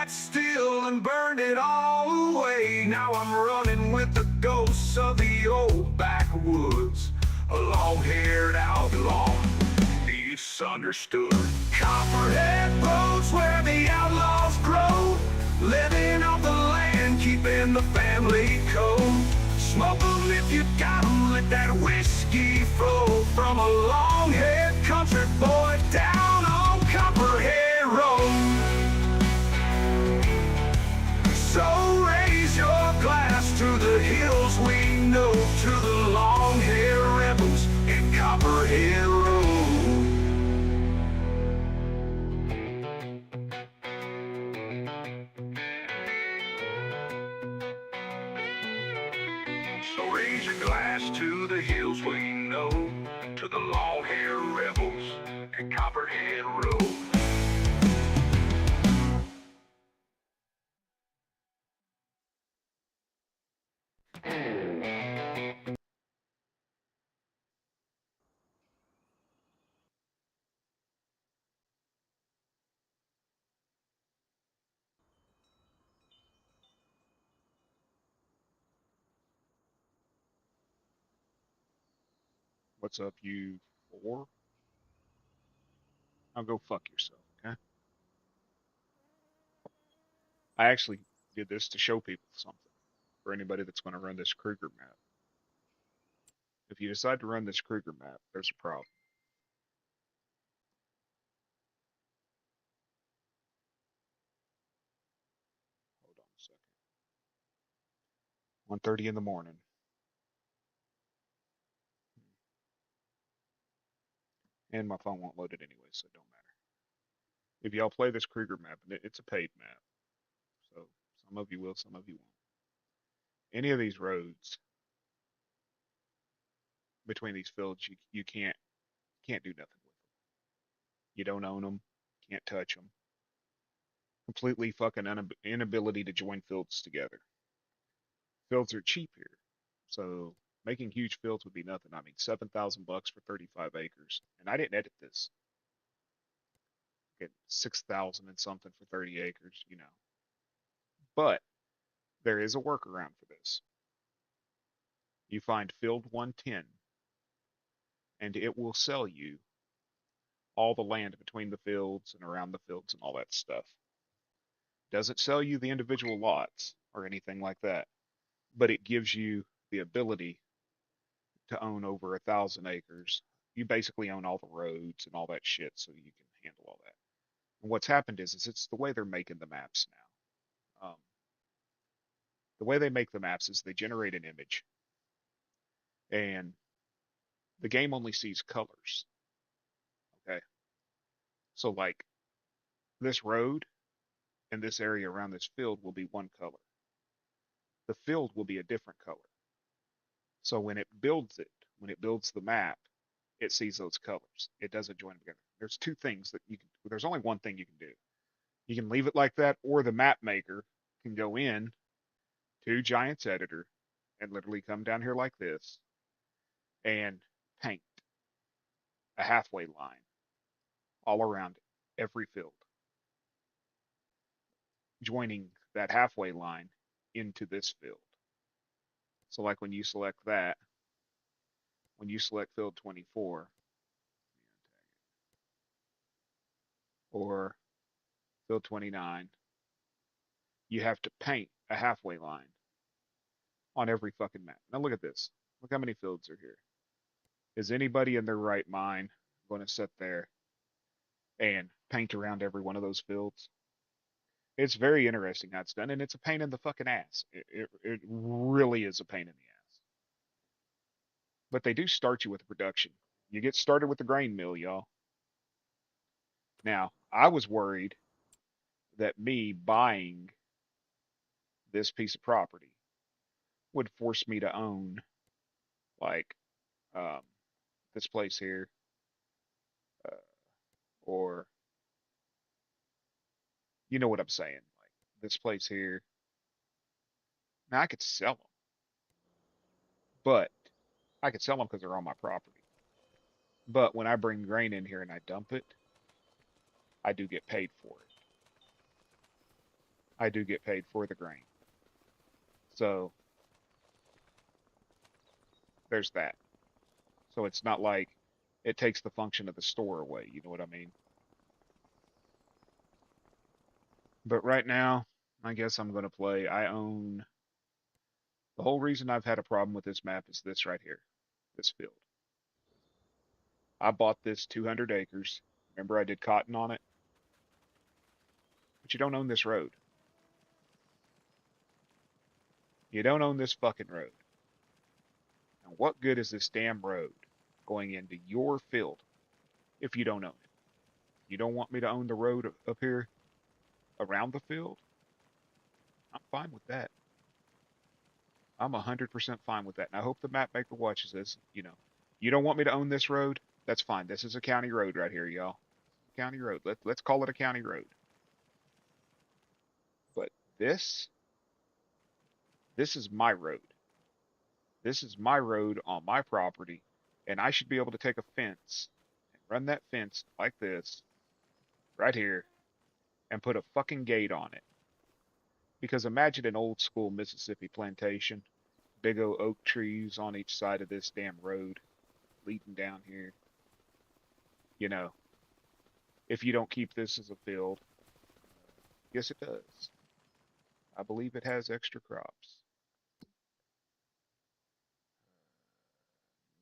sat still and burned it all away. Now I'm running with the ghosts of the old backwoods, a long-haired outlaw, misunderstood. Copperhead roads where the outlaws grow, living off the land, keeping the family code. Smoke 'em if you got 'em, let that whiskey flow from a long-haired country boy down on Copperhead Road. So raise your glass to the hills we know, to the long-haired rebels in Copperhead Road. So raise your glass to the hills we know, to the long-haired rebels in Copperhead Road. What's up, you four? Now go fuck yourself, okay? I actually did this to show people something. For anybody that's going to run this Kruger map. If you decide to run this Kruger map, there's a problem. Hold on a second. 1:30 in the morning. And my phone won't load it anyway, so it don't matter. If y'all play this Kruger map, and it's a paid map, so some of you will, some of you won't. Any of these roads between these fields, you can't do nothing with them. You don't own them, can't touch them. Completely fucking inability to join fields together. Fields are cheap here, so making huge fields would be nothing. I mean, $7,000 for 35 acres, and I didn't edit this. Get 6,000 and something for 30 acres, you know. But there is a workaround for this. You find field 110, and it will sell you all the land between the fields and around the fields and all that stuff. Doesn't sell you the individual lots or anything like that, but it gives you the ability to own over 1,000 acres. You basically own all the roads and all that shit, so you can handle all that. And what's happened is it's the way they're making the maps now. The way they make the maps is they generate an image, and the game only sees colors. Okay, so like this road and this area around this field will be one color. The field will be a different color. So when it builds the map, it sees those colors. It doesn't join them together. There's two things that you can. There's only one thing you can do. You can leave it like that, or the map maker can go in to Giants Editor and literally come down here like this and paint a halfway line all around every field, joining that halfway line into this field. So like when you select that, when you select field 24 or field 29, you have to paint a halfway line on every fucking map. Now look at this. Look how many fields are here. Is anybody in their right mind going to sit there and paint around every one of those fields? It's very interesting how it's done, and it's a pain in the fucking ass. It really is a pain in the ass. But they do start you with production. You get started with the grain mill, y'all. Now, I was worried that me buying this piece of property would force me to own like um, this place here, uh, or you know what I'm saying, like this place here. Now I could sell them, but I could sell them because they're on my property. But when I bring grain in here and I dump it, I do get paid for it. I do get paid for the grain. So there's that. So it's not like it takes the function of the store away. You know what I mean? But right now, I guess I'm going to play. I own. The whole reason I've had a problem with this map is this right here, this field. I bought this 200 acres. Remember I did cotton on it? But you don't own this road. You don't own this fucking road. Now, what good is this damn road going into your field if you don't own it? You don't want me to own the road up here around the field? I'm fine with that. I'm 100% fine with that. And I hope the map maker watches this. You don't want me to own this road? That's fine. This is a county road right here, y'all. County road. Let's call it a county road. But this is my road. This is my road on my property, and I should be able to take a fence and run that fence like this right here and put a fucking gate on it. Because imagine an old school Mississippi plantation, big old oak trees on each side of this damn road leading down here. If you don't keep this as a field, yes, it does. I believe it has extra crops.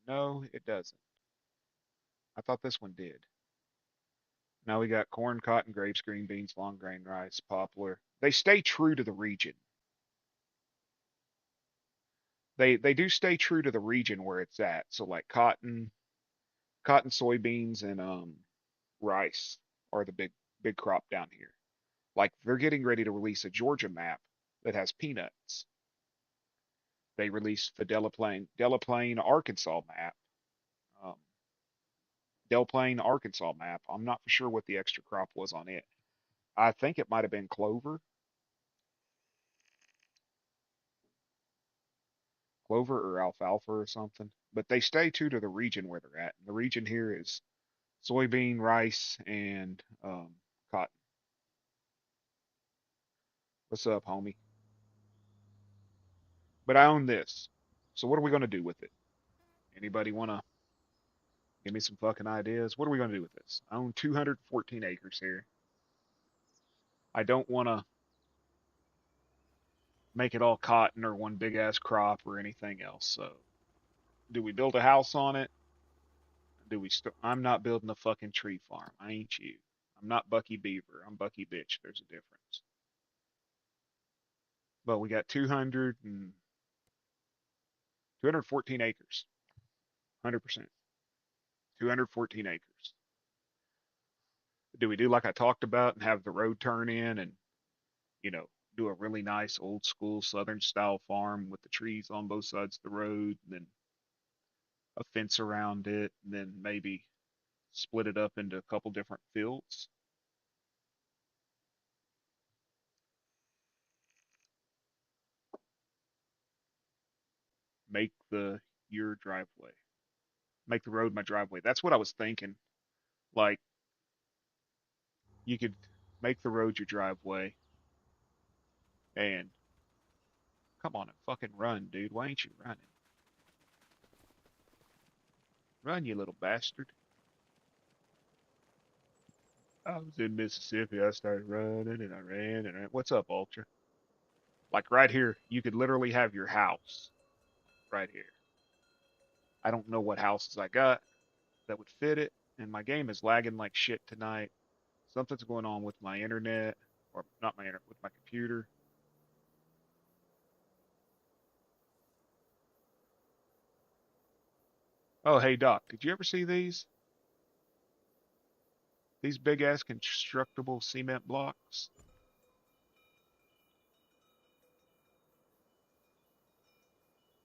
No, it doesn't. I thought this one did. Now we got corn, cotton, grapes, green beans, long grain rice, poplar. They stay true to the region. They do stay true to the region where it's at. So like cotton, soybeans, and rice are the big crop down here. Like they're getting ready to release a Georgia map that has peanuts. They released the Delaplane, Arkansas map. Um, Delaplane, Arkansas map. I'm not for sure what the extra crop was on it. I think it might have been clover or alfalfa or something. But they stay true to the region where they're at. And the region here is soybean, rice, and cotton. What's up, homie? But I own this. So what are we going to do with it? Anybody want to give me some fucking ideas? What are we going to do with this? I own 214 acres here. I don't want to make it all cotton or one big ass crop or anything else. So do we build a house on it? I'm not building a fucking tree farm. I ain't you. I'm not Bucky Beaver. I'm Bucky Bitch. There's a difference. But we got 214 acres. 100%. 214 acres. Do we do like I talked about and have the road turn in and, you know, do a really nice old school southern style farm with the trees on both sides of the road and then a fence around it and then maybe split it up into a couple different fields? Make your driveway. Make the road my driveway. That's what I was thinking. Like you could make the road your driveway and come on and fucking run, dude. Why ain't you running? Run, you little bastard. I was in Mississippi. I started running and I ran and I ran. What's up, Ultra? Like right here, you could literally have your house right here. I don't know what houses I got that would fit it, and my game is lagging like shit tonight. Something's going on with my internet, or not my internet, with my computer. Oh, hey Doc, did you ever see these? These big ass constructible cement blocks?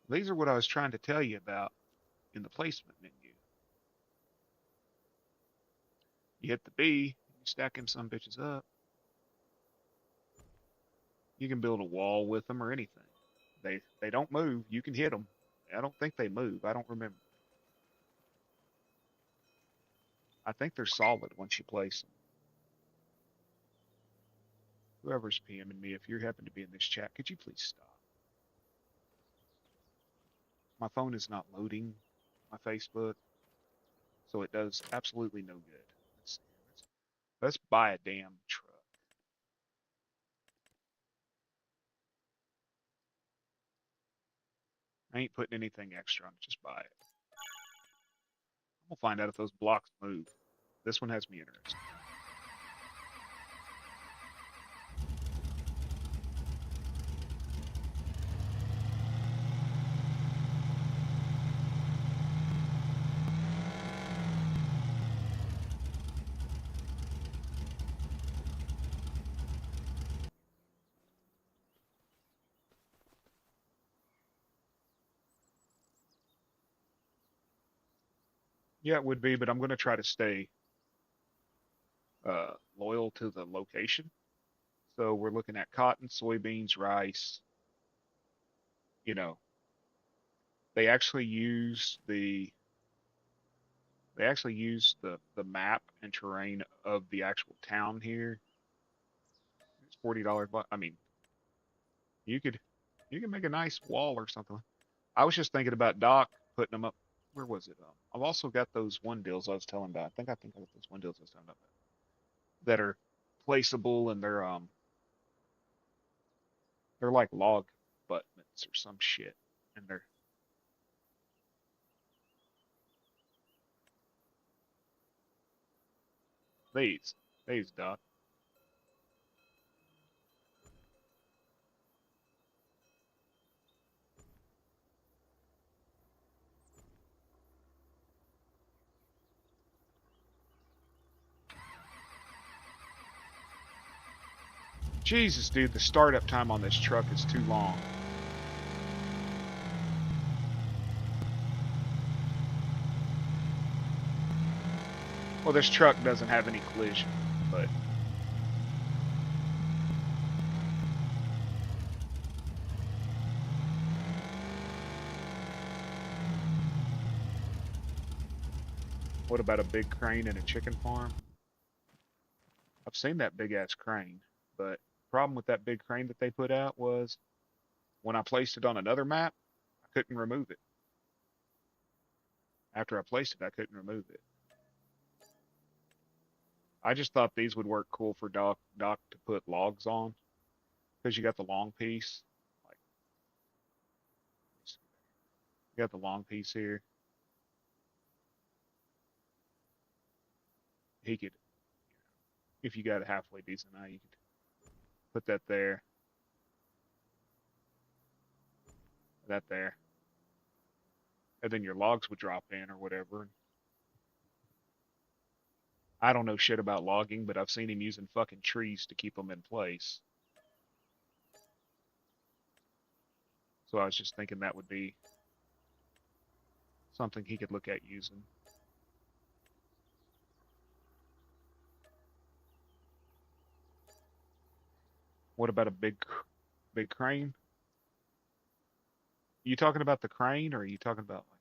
These are what I was trying to tell you about in the placement menu. You hit the B, you stack them some bitches up. You can build a wall with them or anything. They don't move. You can hit them. I don't think they move. I don't remember. I think they're solid once you place them. Whoever's PMing me, if you happen to be in this chat, could you please stop? My phone is not loading my Facebook, so it does absolutely no good. Let's see. Let's buy a damn truck. I ain't putting anything extra on it, just buy it. We'll find out if those blocks move. This one has me interested. Yeah, it would be, but I'm going to try to stay loyal to the location. So we're looking at cotton, soybeans, rice. You know, they actually use the map and terrain of the actual town here. It's $40. I mean, you could you can make a nice wall or something. I was just thinking about Doc putting them up. Where was it? I've also got those one deals I was telling about. I think I got those one deals I was telling about that are placeable, and they're like log abutments or some shit, and they're these Doc. Jesus, dude, the startup time on this truck is too long. Well, this truck doesn't have any collision, but what about a big crane and a chicken farm? I've seen that big ass crane, but the problem with that big crane that they put out was when I placed it on another map, I couldn't remove it. After I placed it, I couldn't remove it. I just thought these would work cool for Doc to put logs on because you got the long piece. Like, you got the long piece here. He could, if you got a halfway decent eye, you could put that there, that there, and then your logs would drop in or whatever. I don't know shit about logging, but I've seen him using fucking trees to keep them in place. So I was just thinking that would be something he could look at using. What about a big crane? Are you talking about the crane, or are you talking about like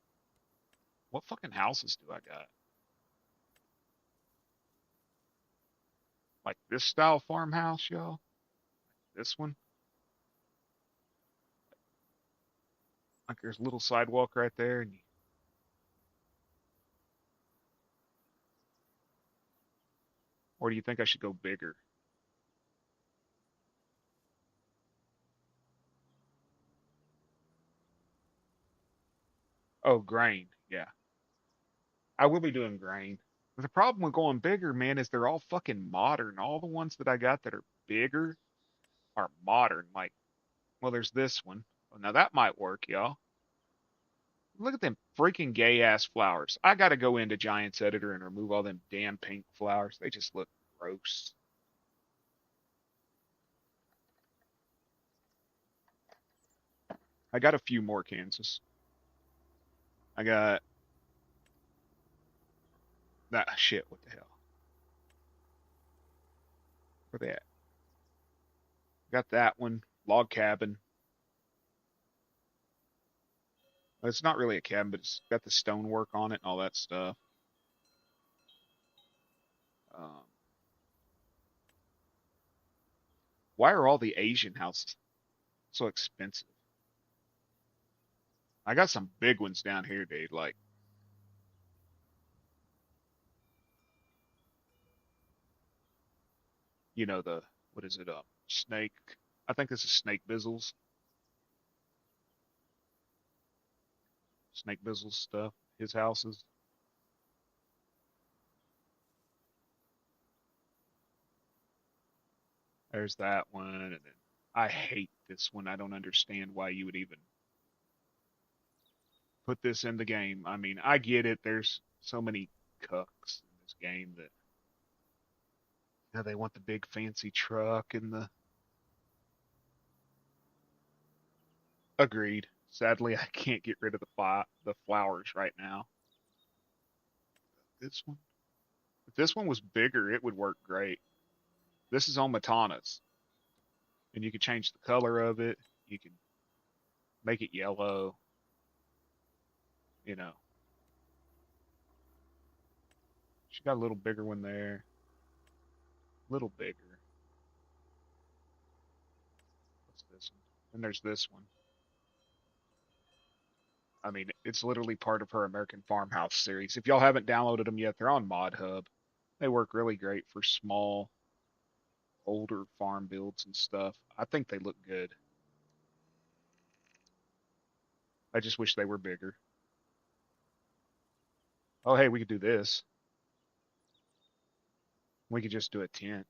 what fucking houses do I got? Like this style farmhouse, y'all? This one? Like there's a little sidewalk right there, and or do you think I should go bigger? Oh, grain. Yeah. I will be doing grain. But the problem with going bigger, man, is they're all fucking modern. All the ones that I got that are bigger are modern. Like, well, there's this one. Oh, now that might work, y'all. Look at them freaking gay ass flowers. I gotta go into Giants Editor and remove all them damn pink flowers. They just look gross. I got a few more Kansas. I got that shit. What the hell? Where they at? Got that one. Log cabin. It's not really a cabin, but it's got the stonework on it and all that stuff. Um, Why are all the Asian houses so expensive? I got some big ones down here, dude. Like, you know, the, what is it? Snake. I think this is Snake Bizzles. Snake Bizzles stuff. His houses. There's that one. And then I hate this one. I don't understand why you would even put this in the game. I mean, I get it. There's so many cucks in this game that you know, they want the big fancy truck and the agreed. Sadly, I can't get rid of the flowers right now. This one, if this one was bigger, it would work great. This is on Matanas, and you can change the color of it. You can make it yellow. You know, she got a little bigger one there, a little bigger. What's this one? And there's this one. I mean, it's literally part of her American Farmhouse series. If y'all haven't downloaded them yet, they're on Mod Hub. They work really great for small, older farm builds and stuff. I think they look good. I just wish they were bigger. Oh, hey, we could do this. We could just do a tent.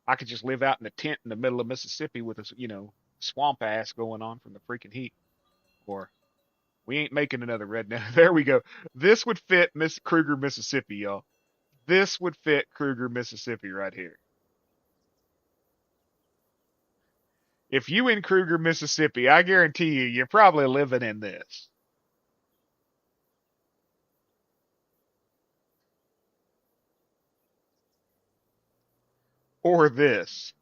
I could just live out in a tent in the middle of Mississippi with a, swamp ass going on from the freaking heat. Or we ain't making another redneck. There we go. This would fit Miss Cruger, Mississippi, y'all. This would fit Cruger, Mississippi right here. If you in Cruger, Mississippi, I guarantee you, you're probably living in this. Or this.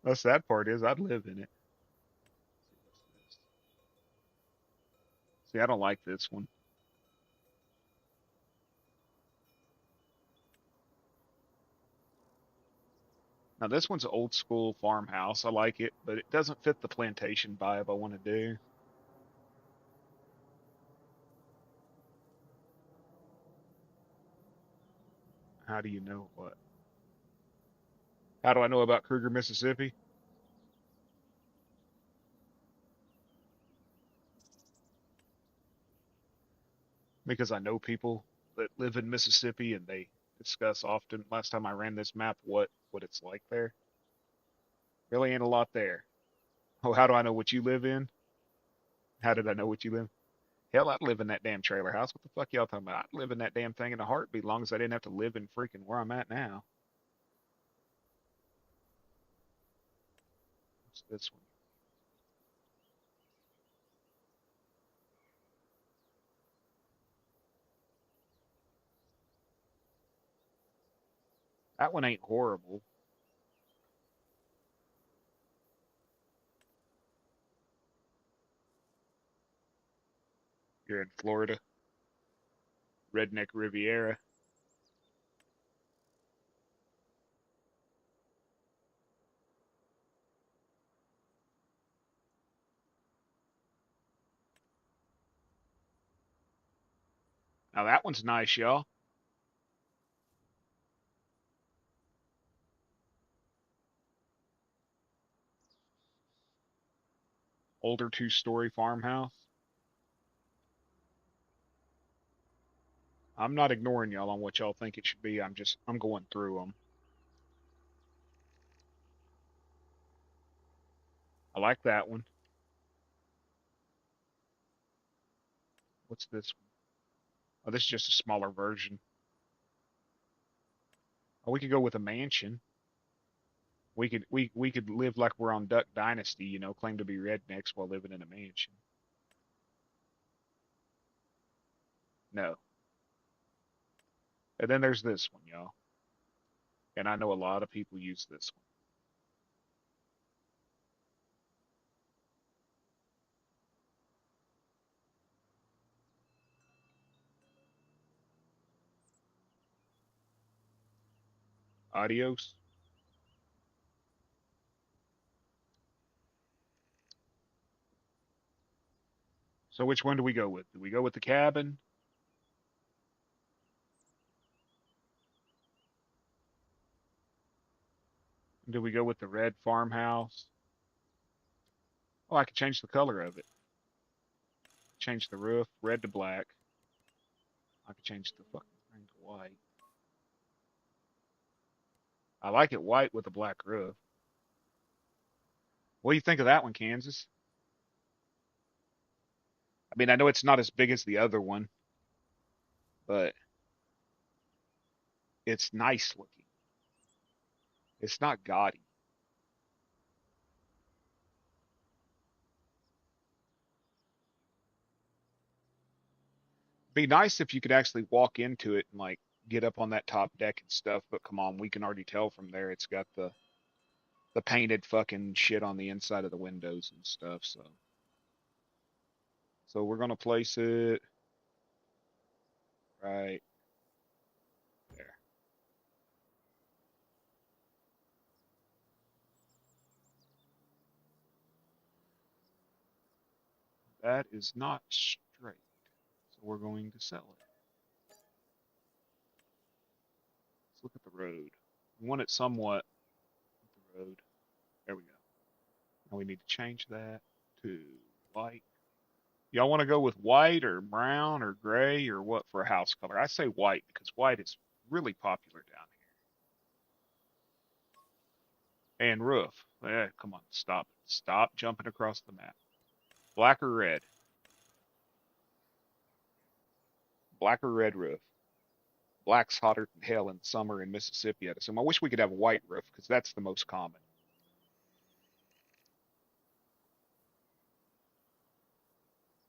The sad part is I'd live in it. See, I don't like this one. Now this one's an old school farmhouse. I like it, but it doesn't fit the plantation vibe I want to do. How do you know what? How do I know about Cruger, Mississippi? Because I know people that live in Mississippi and they discuss often. Last time I ran this map, what it's like there. Really ain't a lot there. Oh, how do I know what you live in? How did I know what you live? Hell, I'd live in that damn trailer house. What the fuck y'all talking about? I'd live in that damn thing in a heartbeat, long as I didn't have to live in freaking where I'm at now. What's this one? That one ain't horrible. You're in Florida, Redneck Riviera. Now that one's nice, y'all. Older two-story farmhouse. I'm not ignoring y'all on what y'all think it should be. I'm going through them. I like that one. What's this one? Oh, this is just a smaller version. Oh, we could go with a mansion. We could live like we're on Duck Dynasty, claim to be rednecks while living in a mansion. No. And then there's this one, y'all. And I know a lot of people use this one. Adios. So which one do we go with? Do we go with the cabin? Do we go with the red farmhouse? Oh, I could change the color of it. Change the roof, red to black. I could change the fucking thing to white. I like it white with a black roof. What do you think of that one, Kansas? I mean, I know it's not as big as the other one, but it's nice looking. It's not gaudy. Be nice if you could actually walk into it and like get up on that top deck and stuff, but come on, we can already tell from there it's got the painted fucking shit on the inside of the windows and stuff, so we're gonna place it right there. That is not straight. So we're going to sell it. Let's look at the road. We want it somewhat the road. There we go. Now we need to change that to white. Y'all want to go with white or brown or gray or what for a house color? I say white because white is really popular down here. And roof. Come on, stop. Stop jumping across the map. Black or red? Black or red roof? Black's hotter than hell in summer in Mississippi, I'd assume. I wish we could have a white roof because that's the most common.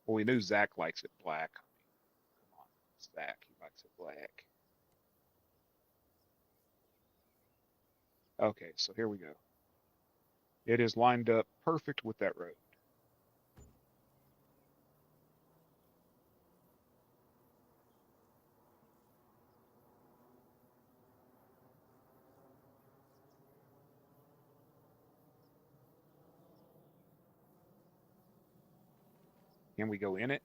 Well, we knew Zach likes it black. Come on, Zach, he likes it black. Okay, so here we go. It is lined up perfect with that road. Can we go in it?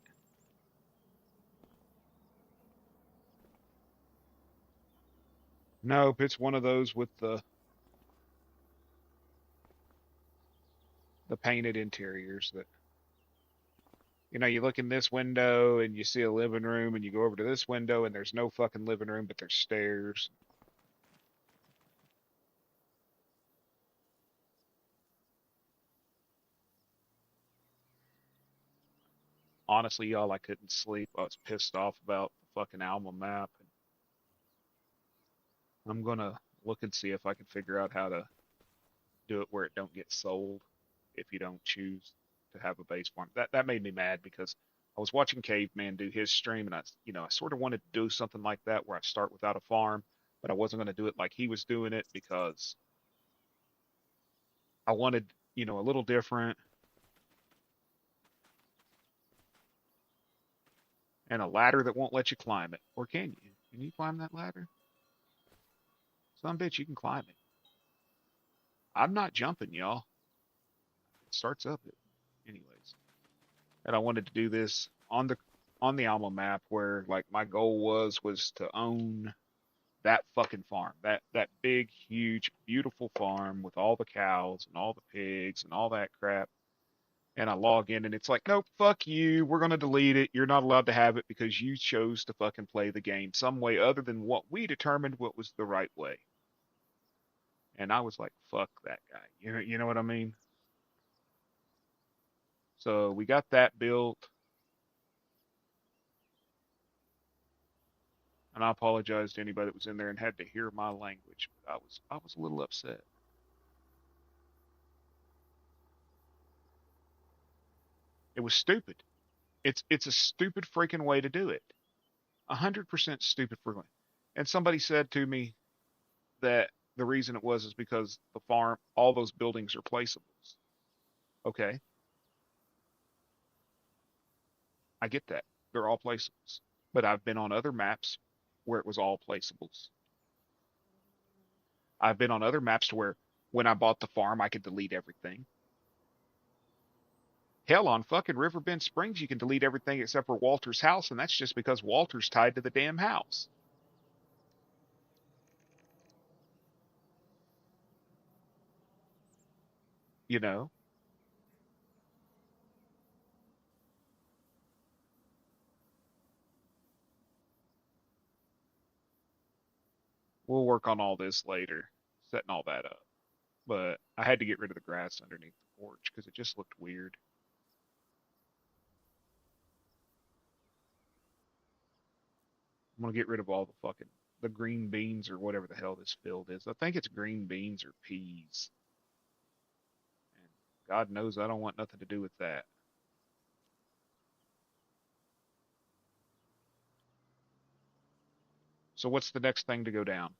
Nope, it's one of those with the painted interiors that you look in this window and you see a living room and you go over to this window and there's no fucking living room, but there's stairs. Honestly, y'all, I couldn't sleep. I was pissed off about the fucking album map. And I'm gonna look and see if I can figure out how to do it where it don't get sold if you don't choose to have a base farm. That made me mad because I was watching Caveman do his stream and I sort of wanted to do something like that where I start without a farm, but I wasn't going to do it like he was doing it because I wanted, a little different and a ladder that won't let you climb it. Or can you? Can you climb that ladder? Some bitch you can climb it. I'm not jumping, y'all. It starts up it. Anyways. And I wanted to do this on the Alma map where like my goal was to own that fucking farm. That big, huge, beautiful farm with all the cows and all the pigs and all that crap. And I log in and it's like, nope, fuck you. We're gonna delete it. You're not allowed to have it because you chose to fucking play the game some way other than what we determined what was the right way. And I was like, fuck that guy. You know what I mean? So we got that built. And I apologize to anybody that was in there and had to hear my language, but I was a little upset. It was stupid. It's a stupid freaking way to do it. 100% stupid freaking. And somebody said to me that the reason it was is because the farm, all those buildings are placeables. Okay, I get that. They're all placeables. But I've been on other maps where it was all placeables. I've been on other maps to where when I bought the farm, I could delete everything. Hell, on fucking Riverbend Springs, you can delete everything except for Walter's house, and that's just because Walter's tied to the damn house. You know? We'll work on all this later, setting all that up. But I had to get rid of the grass underneath the porch because it just looked weird. I'm gonna get rid of all the green beans or whatever the hell this field is. I think it's green beans or peas. And God knows I don't want nothing to do with that. So what's the next thing to go down?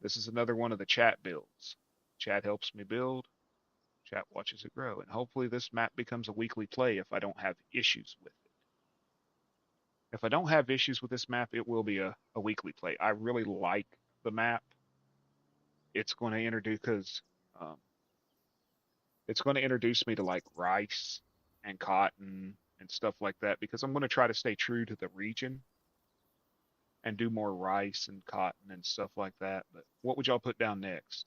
This is another one of the chat builds. Chat helps me build. Chat watches it grow. And hopefully this map becomes a weekly play if I don't have issues with it. If I don't have issues with this map, it will be a weekly play. I really like the map. It's going to introduce because um, it's going to introduce me to like rice and cotton and stuff like that because I'm going to try to stay true to the region and do more rice and cotton and stuff like that. But what would y'all put down next?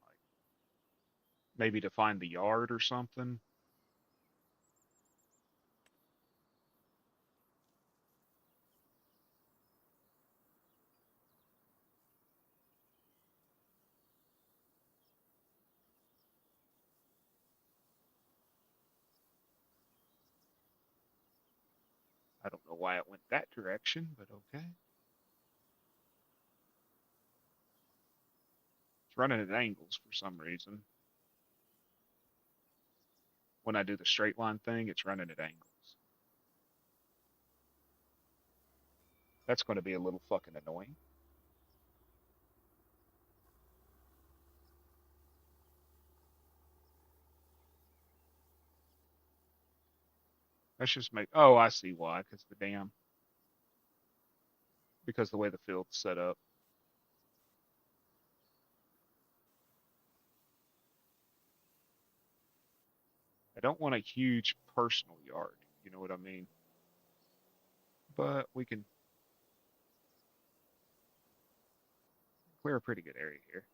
Like maybe to find the yard or something? I don't know why it went that direction, but okay. It's running at angles for some reason. When I do the straight line thing, it's running at angles. That's going to be a little fucking annoying. Let's just make, oh, I see why, because the way the field's set up. I don't want a huge personal yard, you know what I mean? But we can clear a pretty good area here.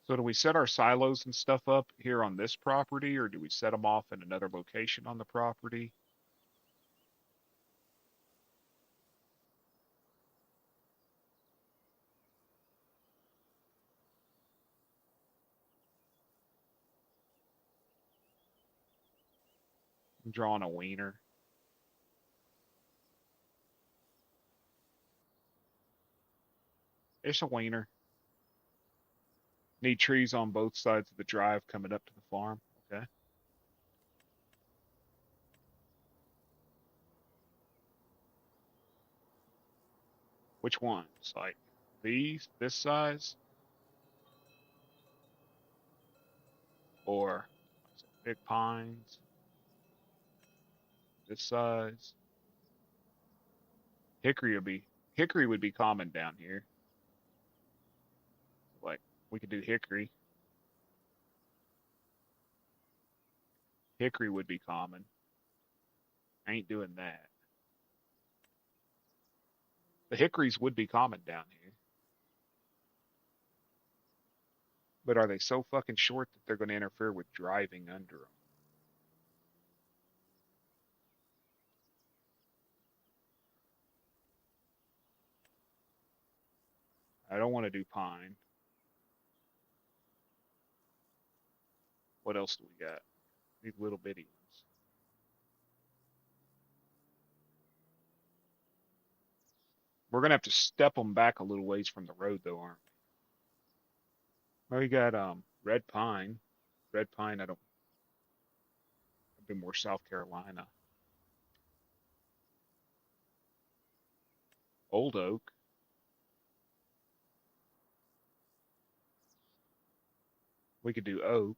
So do we set our silos and stuff up here on this property, or do we set them off in another location on the property? I'm drawing a wiener. It's a wiener. Need trees on both sides of the drive coming up to the farm. Okay. Which ones? Like these, this size, or big pines, this size? Hickory would be common down here. Like we could do hickory. Hickory would be common. I ain't doing that. The hickories would be common down here. But are they so fucking short that they're going to interfere with driving under them? I don't want to do pine. What else do we got? These little bitty ones. We're going to have to step them back a little ways from the road, though, aren't we? Well, we got red pine. Red pine, I don't. I've been more South Carolina. Old oak. We could do oak.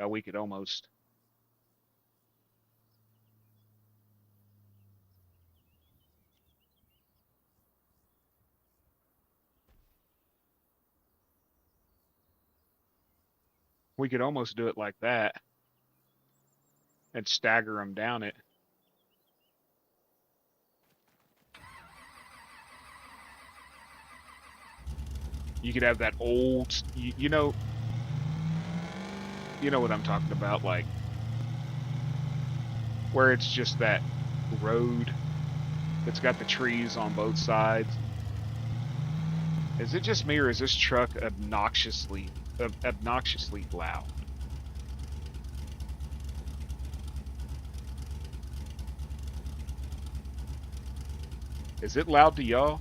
We could almost. We could almost do it like that and stagger them down it. You could have that old, you know what I'm talking about, like where it's just that road that's got the trees on both sides. Is it just me, or is this truck obnoxiously loud? Is it loud to y'all?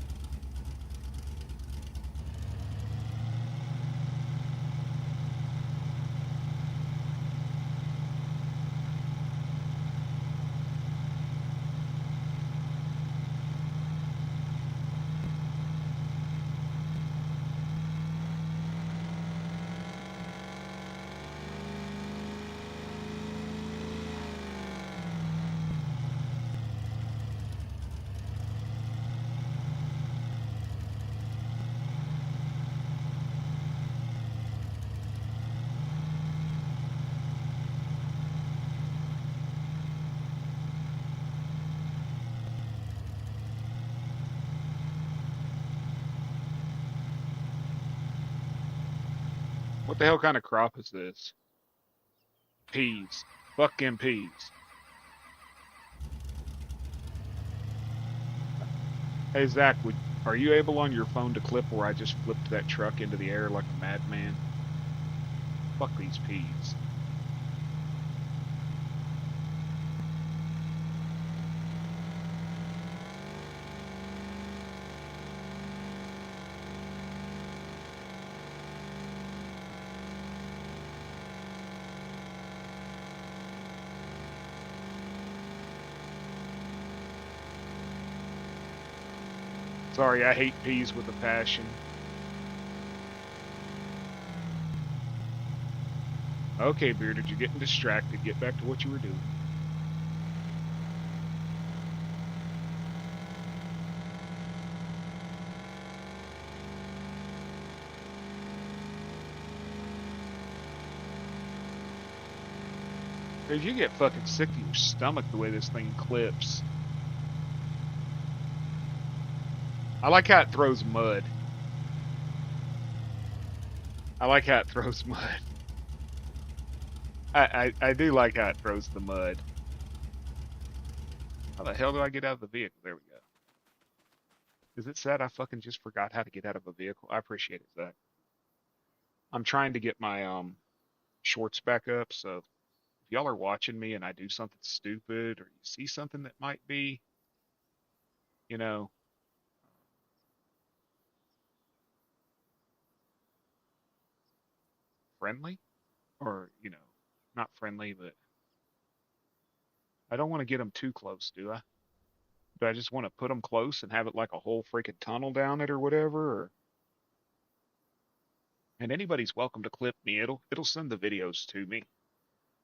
What the hell kind of crop is this? Peas. Fucking peas. Hey, Zach, are you able on your phone to clip where I just flipped that truck into the air like a madman? Fuck these peas. Sorry, I hate peas with a passion. Okay, Bearded, you're getting distracted. Get back to what you were doing. Dude, you get fucking sick to your stomach the way this thing clips. I like how it throws mud. I like how it throws mud. I do like how it throws the mud. How the hell do I get out of the vehicle? There we go. Is it sad I fucking just forgot how to get out of a vehicle? I appreciate it, Zach. I'm trying to get my shorts back up, so if y'all are watching me and I do something stupid or you see something that might be, you know, friendly or, not friendly, but I don't want to get them too close, do I? Do I just want to put them close and have it like a whole freaking tunnel down it or whatever? And anybody's welcome to clip me. It'll send the videos to me.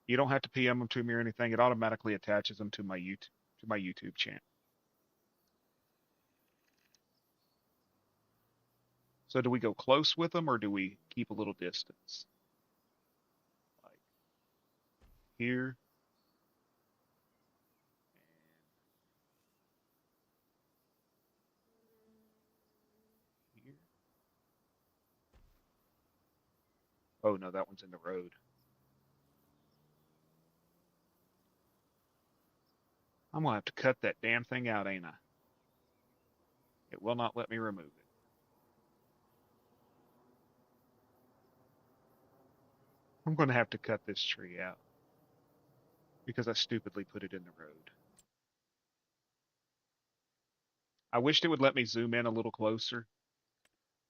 You don't have to PM them to me or anything. It automatically attaches them to my YouTube channel. So do we go close with them or do we keep a little distance? Like here. And here. Oh no, that one's in the road. I'm gonna have to cut that damn thing out, ain't I? It will not let me remove it. I'm gonna have to cut this tree out because I stupidly put it in the road. I wished it would let me zoom in a little closer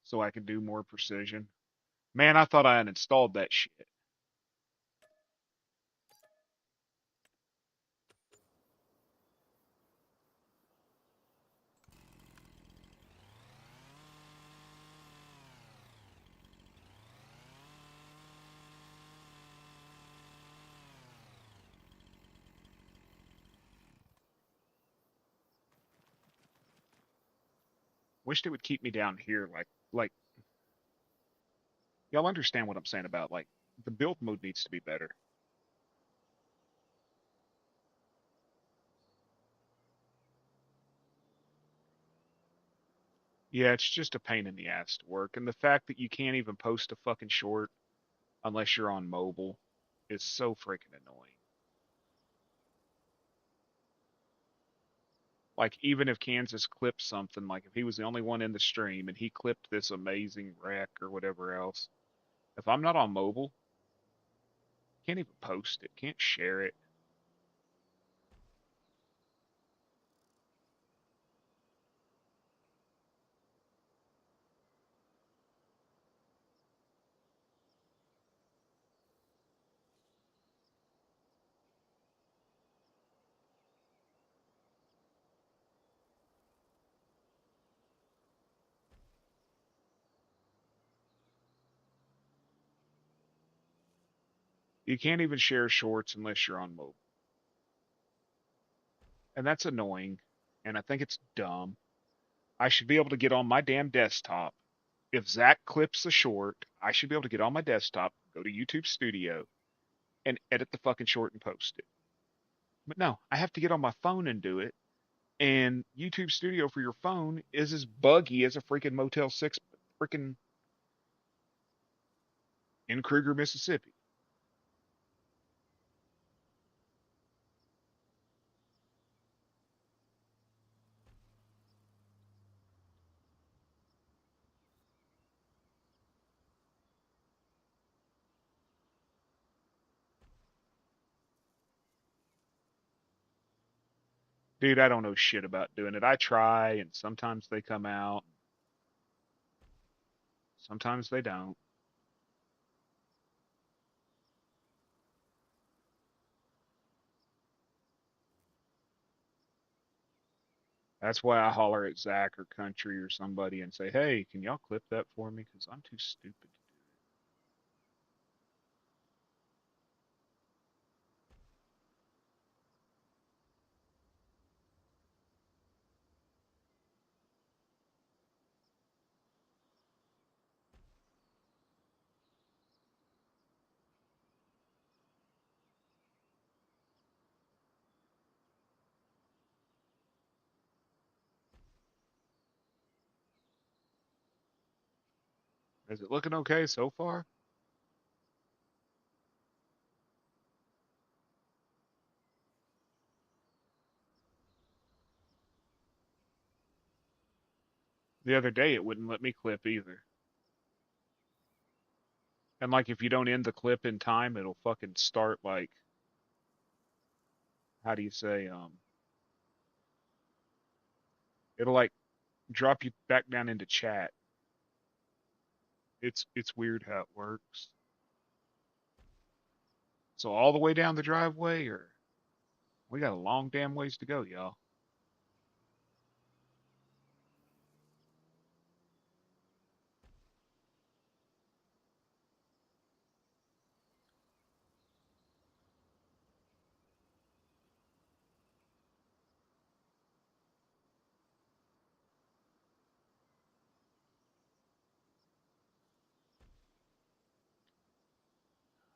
so I could do more precision. Man, I thought I uninstalled that shit. Wished it would keep me down here. Like y'all understand what I'm saying about like the build mode needs to be better. Yeah, it's just a pain in the ass to work, and the fact that you can't even post a fucking short unless you're on mobile is so freaking annoying. Like even if Kansas clipped something, like if he was the only one in the stream and he clipped this amazing wreck or whatever else, if I'm not on mobile, can't even post it, can't share it. You can't even share shorts unless you're on mobile. And that's annoying. And I think it's dumb. I should be able to get on my damn desktop. If Zach clips a short, I should be able to get on my desktop, go to YouTube Studio, and edit the fucking short and post it. But no, I have to get on my phone and do it. And YouTube Studio for your phone is as buggy as a freaking Motel 6 freaking in Cruger, Mississippi. Dude, I don't know shit about doing it. I try, and sometimes they come out, sometimes they don't. That's why I holler at Zach or Country or somebody and say, hey, can y'all clip that for me? Because I'm too stupid to do it. Is it looking okay so far? The other day, it wouldn't let me clip either. And like, if you don't end the clip in time, it'll fucking start like, how do you say, it'll like drop you back down into chat. It's weird how it works. So all the way down the driveway, or we got a long damn ways to go, y'all.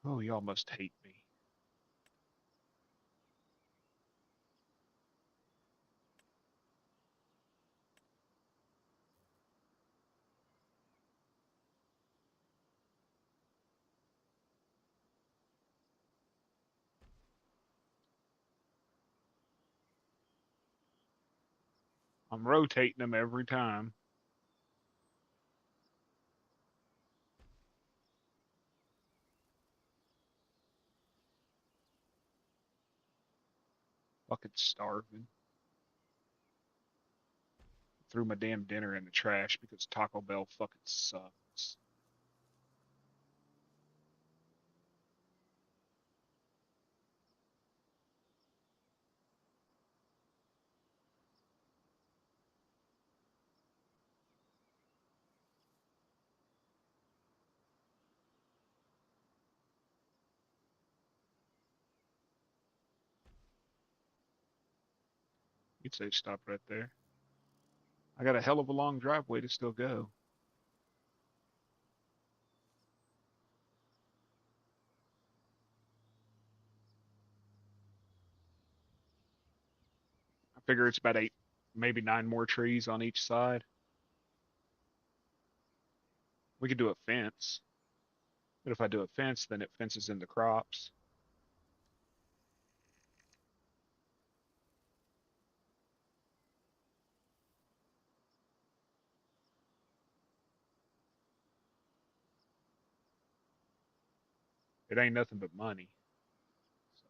Oh, y'all must hate me. I'm rotating them every time. Fucking starving. Threw my damn dinner in the trash because Taco Bell fucking sucks. You'd say stop right there. I got a hell of a long driveway to still go. I figure it's about 8, maybe 9 more trees on each side. We could do a fence. But if I do a fence, then it fences in the crops. It ain't nothing but money. So,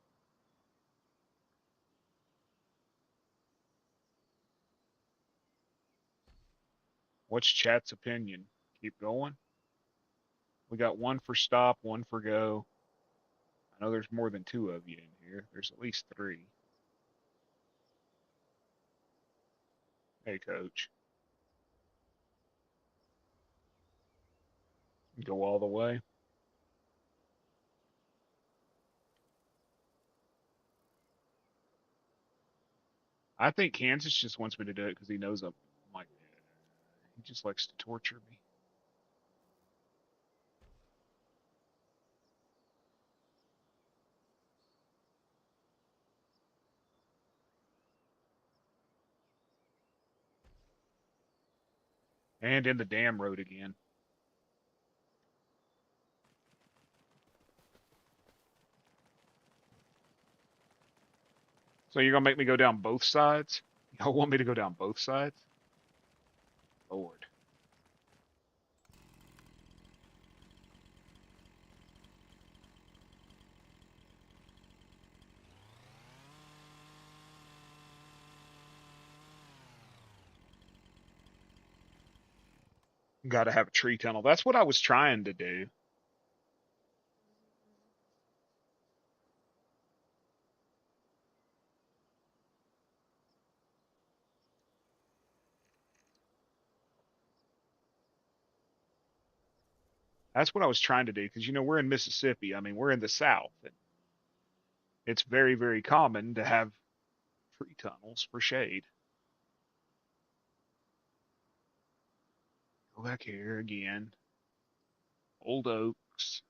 what's chat's opinion? Keep going? We got one for stop, one for go. I know there's more than 2 of you in here. There's at least 3. Hey, coach. Go all the way. I think Kansas just wants me to do it because he knows I'm like, he just likes to torture me. And in the damn road again. So you're gonna make me go down both sides? Y'all want me to go down both sides? Lord. Gotta have a tree tunnel. That's what I was trying to do. That's what I was trying to do because we're in Mississippi. I mean, we're in the South, and it's very, very common to have tree tunnels for shade. Go back here again. Old oaks.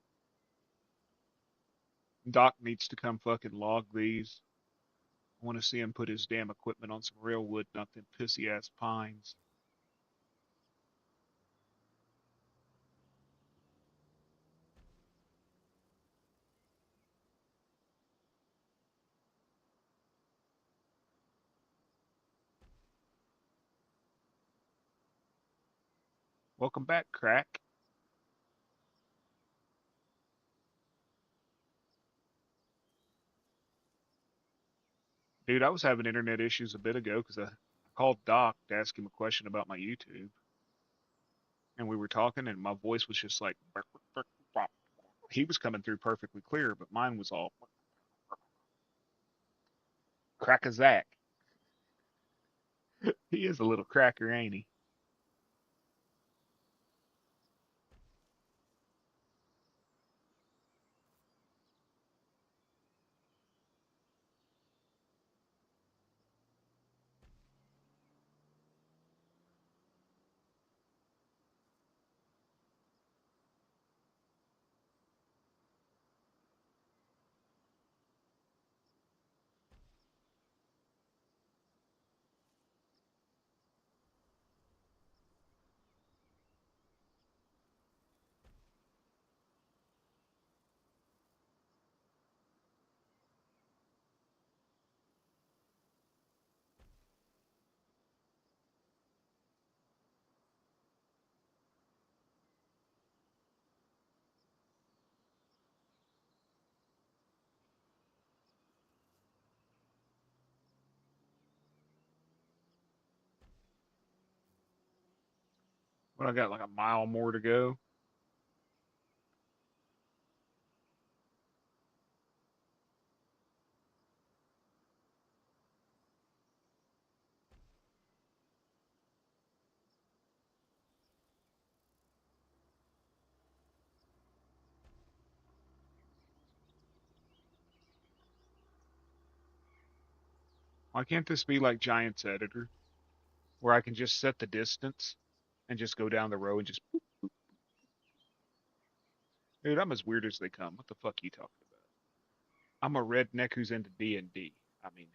Doc needs to come fucking log these. I want to see him put his damn equipment on some real wood, not them pissy ass pines. Welcome back, crack. Dude, I was having internet issues a bit ago because I called Doc to ask him a question about my YouTube, and we were talking, and my voice was just like, he was coming through perfectly clear, but mine was all crack a Zach. He is a little cracker, ain't he? But I got like a mile more to go. Why can't this be like Giant's editor? where I can just set the distance and just go down the row and just, dude, I'm as weird as they come. What the fuck you talking about? I'm a redneck who's into D&D. I mean,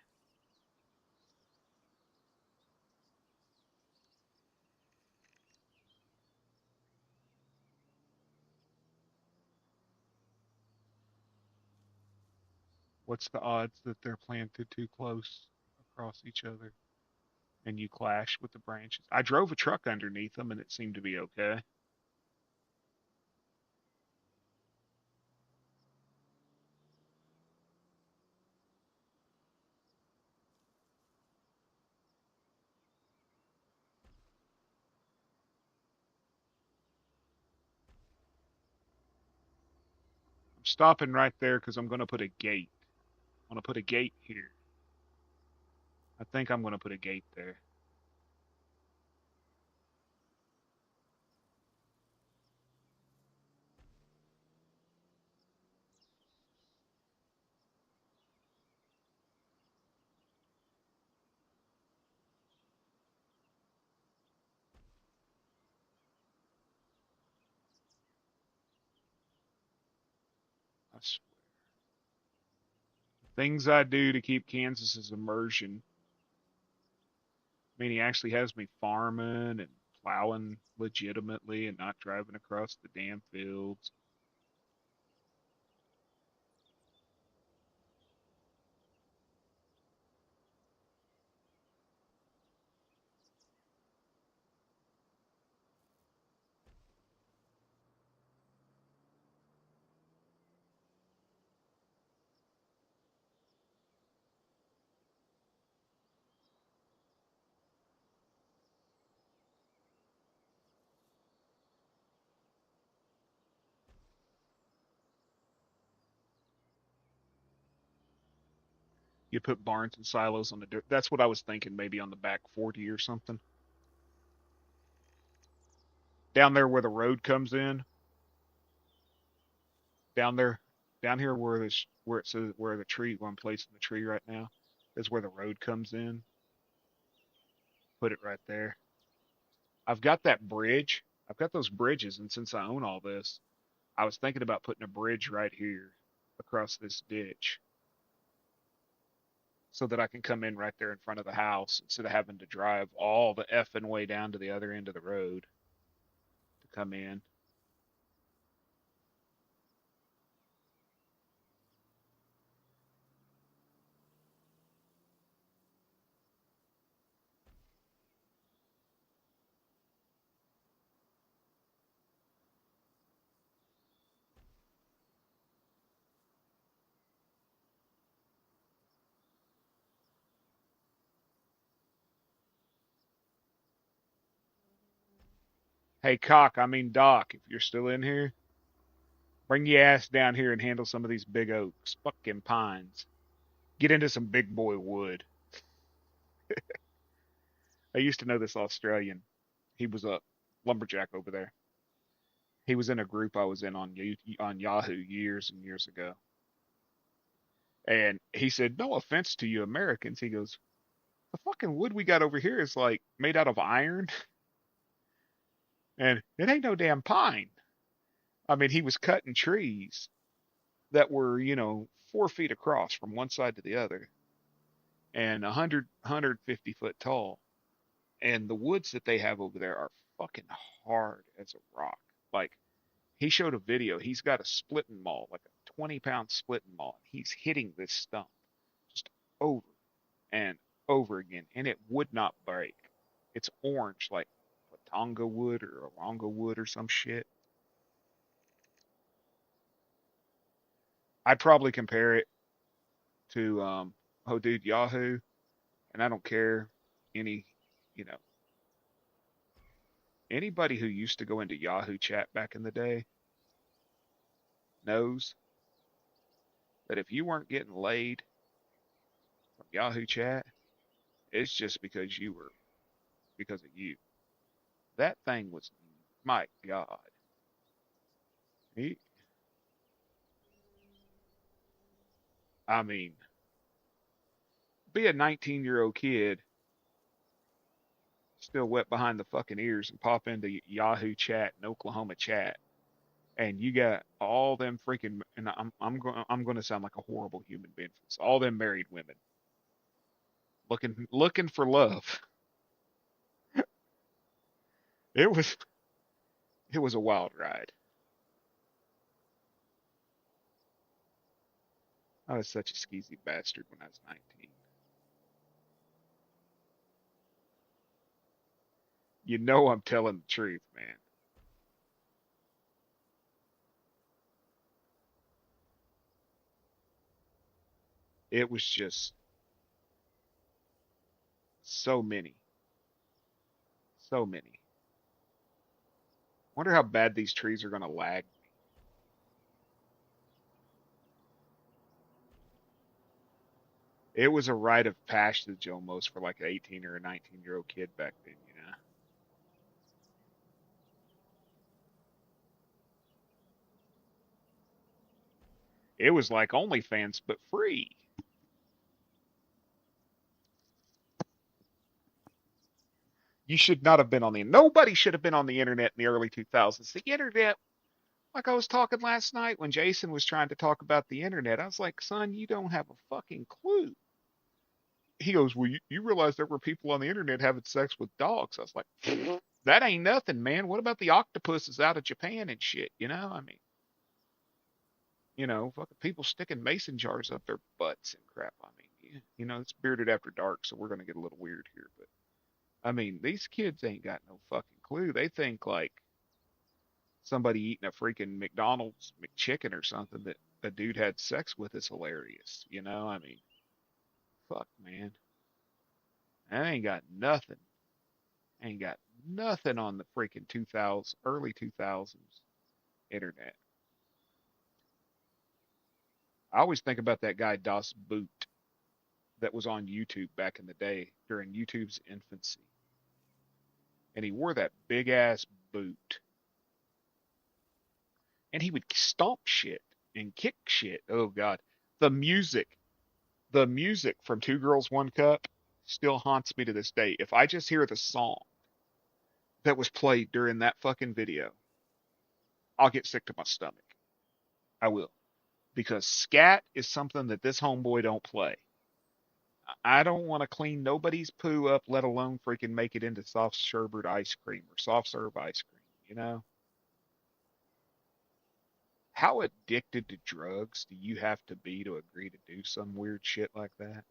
what's the odds that they're planted too close across each other and you clash with the branches? I drove a truck underneath them and it seemed to be okay. I'm stopping right there because I'm going to put a gate. I'm going to put a gate here. I think I'm going to put a gate there. I swear. Things I do to keep Kansas's immersion. I mean, he actually has me farming and plowing legitimately and not driving across the damn fields. You put barns and silos on the dirt. That's what I was thinking, maybe on the back 40 or something. Down there where the road comes in, down there, down here where where it says where the tree, where I'm placing the tree right now, is where the road comes in. Put it right there. I've got that bridge. I've got those bridges, and since I own all this, I was thinking about putting a bridge right here across this ditch so that I can come in right there in front of the house instead of having to drive all the effing way down to the other end of the road to come in. Hey, Cock, I mean Doc, if you're still in here, bring your ass down here and handle some of these big oaks, fucking pines. Get into some big boy wood. I used to know this Australian. He was a lumberjack over there. He was in a group I was in on Yahoo years and years ago. And he said, "No offense to you Americans." He goes, "The fucking wood we got over here is like made out of iron, and it ain't no damn pine." I mean, he was cutting trees that were, 4 feet across from one side to the other and 150 foot tall. And the woods that they have over there are fucking hard as a rock. Like, he showed a video. He's got a splitting maul, like a 20-pound splitting maul. He's hitting this stump just over and over again, and it would not break. It's orange, like Tonga wood or Oronga wood or some shit. I'd probably compare it to, oh, dude, Yahoo, and I don't care any, you know, anybody who used to go into Yahoo chat back in the day knows that if you weren't getting laid from Yahoo chat, it's just because of you. That thing was, my God. He, I mean, be a 19-year-old kid still wet behind the fucking ears, and pop into Yahoo chat and Oklahoma chat, and you got all them freaking, and I'm going to sound like a horrible human being for this, all them married women looking for love. It was it was a wild ride. I was such a skeezy bastard when I was 19. You know I'm telling the truth, man. It was just so many, so many. Wonder how bad these trees are gonna lag. It was a rite of passage almost for like an 18 or a 19-year-old kid back then, you know. It was like OnlyFans but free. You should not have been on the nobody should have been on the internet in the early 2000s. The internet, like I was talking last night when Jason was trying to talk about the internet, I was like, son, you don't have a fucking clue. He goes, well, you realize there were people on the internet having sex with dogs. I was like, that ain't nothing, man. What about the octopuses out of Japan and shit? You know, I mean, fucking people sticking mason jars up their butts and crap. I mean, it's bearded after dark, so we're gonna get a little weird here, but I mean, these kids ain't got no fucking clue. They think like somebody eating a freaking McDonald's McChicken or something that a dude had sex with is hilarious. I mean, fuck, man. I ain't got nothing. Ain't got nothing on the freaking 2000s, early 2000s internet. I always think about that guy Das Boot that was on YouTube back in the day during YouTube's infancy. And he wore that big ass boot. And he would stomp shit and kick shit. Oh God. The music, the music from Two Girls, One Cup still haunts me to this day. If I just hear the song that was played during that fucking video, I'll get sick to my stomach. I will. Because scat is something that this homeboy don't play. I don't want to clean nobody's poo up, let alone freaking make it into soft sherbet ice cream or soft serve ice cream, you know? How addicted to drugs do you have to be to agree to do some weird shit like that?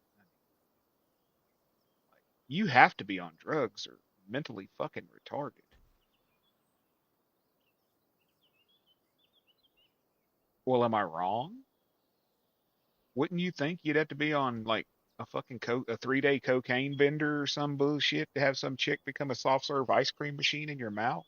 You have to be on drugs or mentally fucking retarded. Well, am I wrong? Wouldn't you think you'd have to be on like a fucking a 3-day cocaine bender or some bullshit to have some chick become a soft serve ice cream machine in your mouth?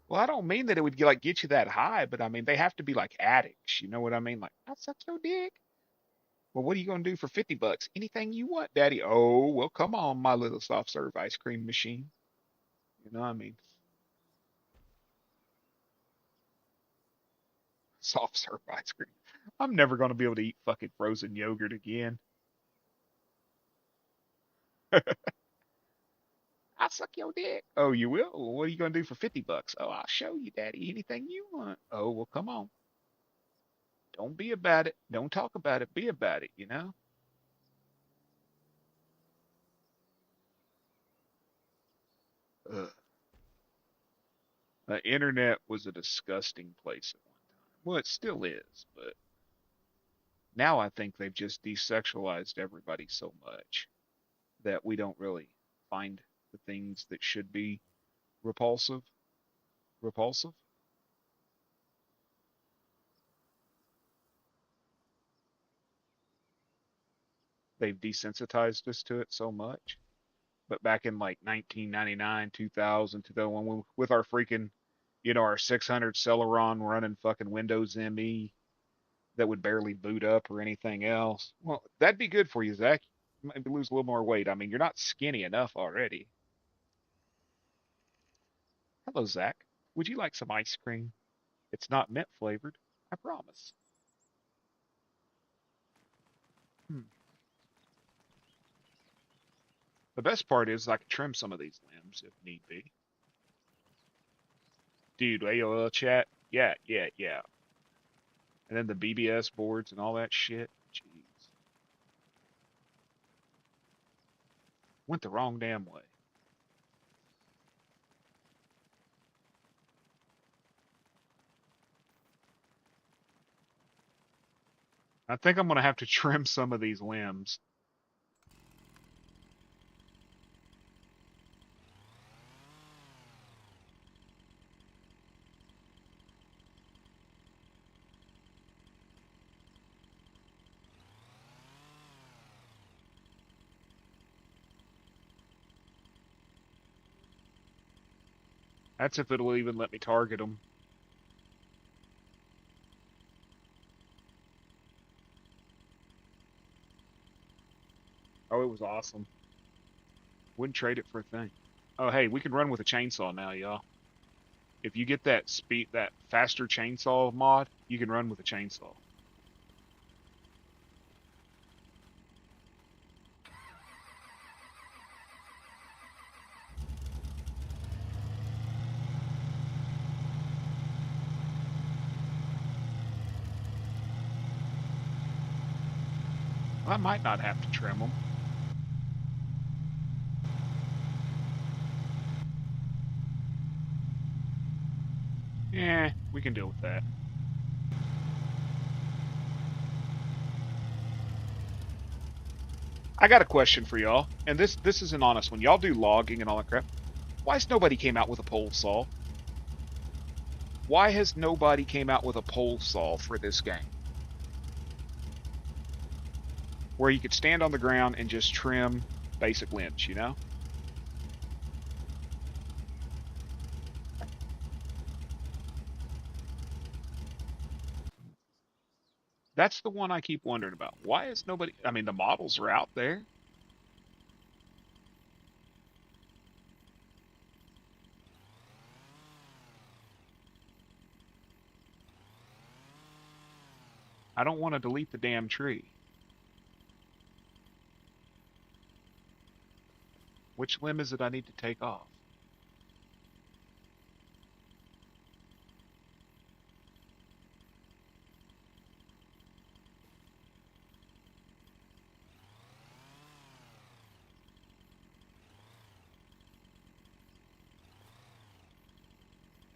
Well, I don't mean that it would like get you that high, but I mean they have to be like addicts. You know what I mean? Like, I suck your dick. Well, what are you gonna do for $50? Anything you want, Daddy. Oh, well, come on, my little soft serve ice cream machine. You know what I mean? Soft serve ice cream. I'm never gonna be able to eat fucking frozen yogurt again. I'll suck your dick. Oh, you will? Well, what are you gonna do for $50? Oh, I'll show you, Daddy. Anything you want. Oh, well, come on. Don't be about it. Don't talk about it. Be about it. You know? Ugh. The internet was a disgusting place at one time. Well, it still is, but now I think they've just desexualized everybody so much that we don't really find the things that should be repulsive repulsive. They've desensitized us to it so much. But back in like 1999, 2000, 2001, with our freaking, our 600 Celeron running fucking Windows ME that would barely boot up or anything else. Well, that'd be good for you, Zach. maybe lose a little more weight. I mean, you're not skinny enough already. Hello, Zach. Would you like some ice cream? It's not mint flavored, I promise. Hmm. The best part is I can trim some of these limbs if need be. Dude, AOL chat? Yeah, yeah, yeah. And then the BBS boards and all that shit. Jeez. Went the wrong damn way. I think I'm going to have to trim some of these limbs. That's if it'll even let me target them. Oh, it was awesome. Wouldn't trade it for a thing. Oh, hey, we can run with a chainsaw now, y'all. If you get that speed, that faster chainsaw mod, you can run with a chainsaw. Well, I might not have to trim them. Yeah, we can deal with that. I got a question for y'all, and this is an honest one. Y'all do logging and all that crap. Why has nobody came out with a pole saw? Why has nobody came out with a pole saw for this game? Where you could stand on the ground and just trim basic limbs, you know? That's the one I keep wondering about. Why is nobody, I mean, the models are out there. I don't want to delete the damn tree. Which limb is it I need to take off?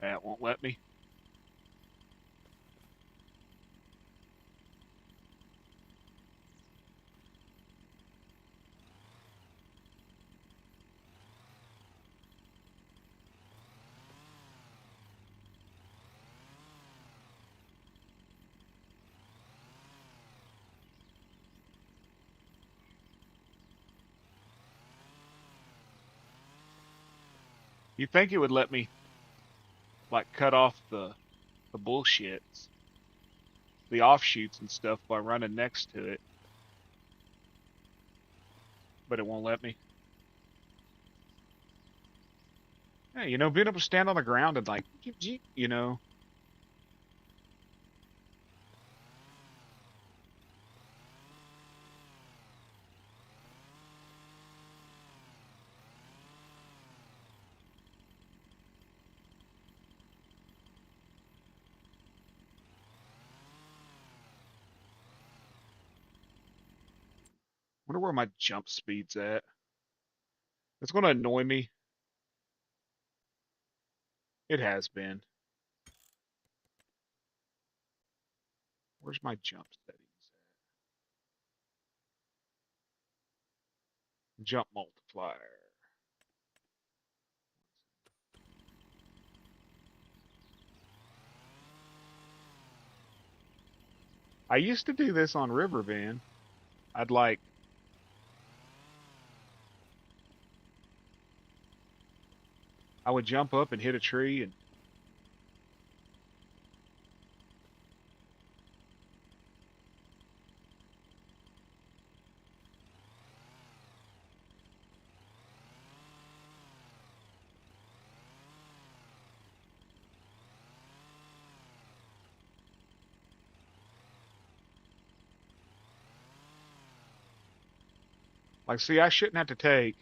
That won't let me. You'd think it would let me, like, cut off the bullshits, the offshoots and stuff by running next to it. But it won't let me. Yeah, you know, being able to stand on the ground and like, you know. Wonder where my jump speed's at. It's going to annoy me. It has been. Where's my jump settings at? Jump multiplier. I used to do this on Riverbend. I'd like, I would jump up and hit a tree and Like, see, I shouldn't have to take.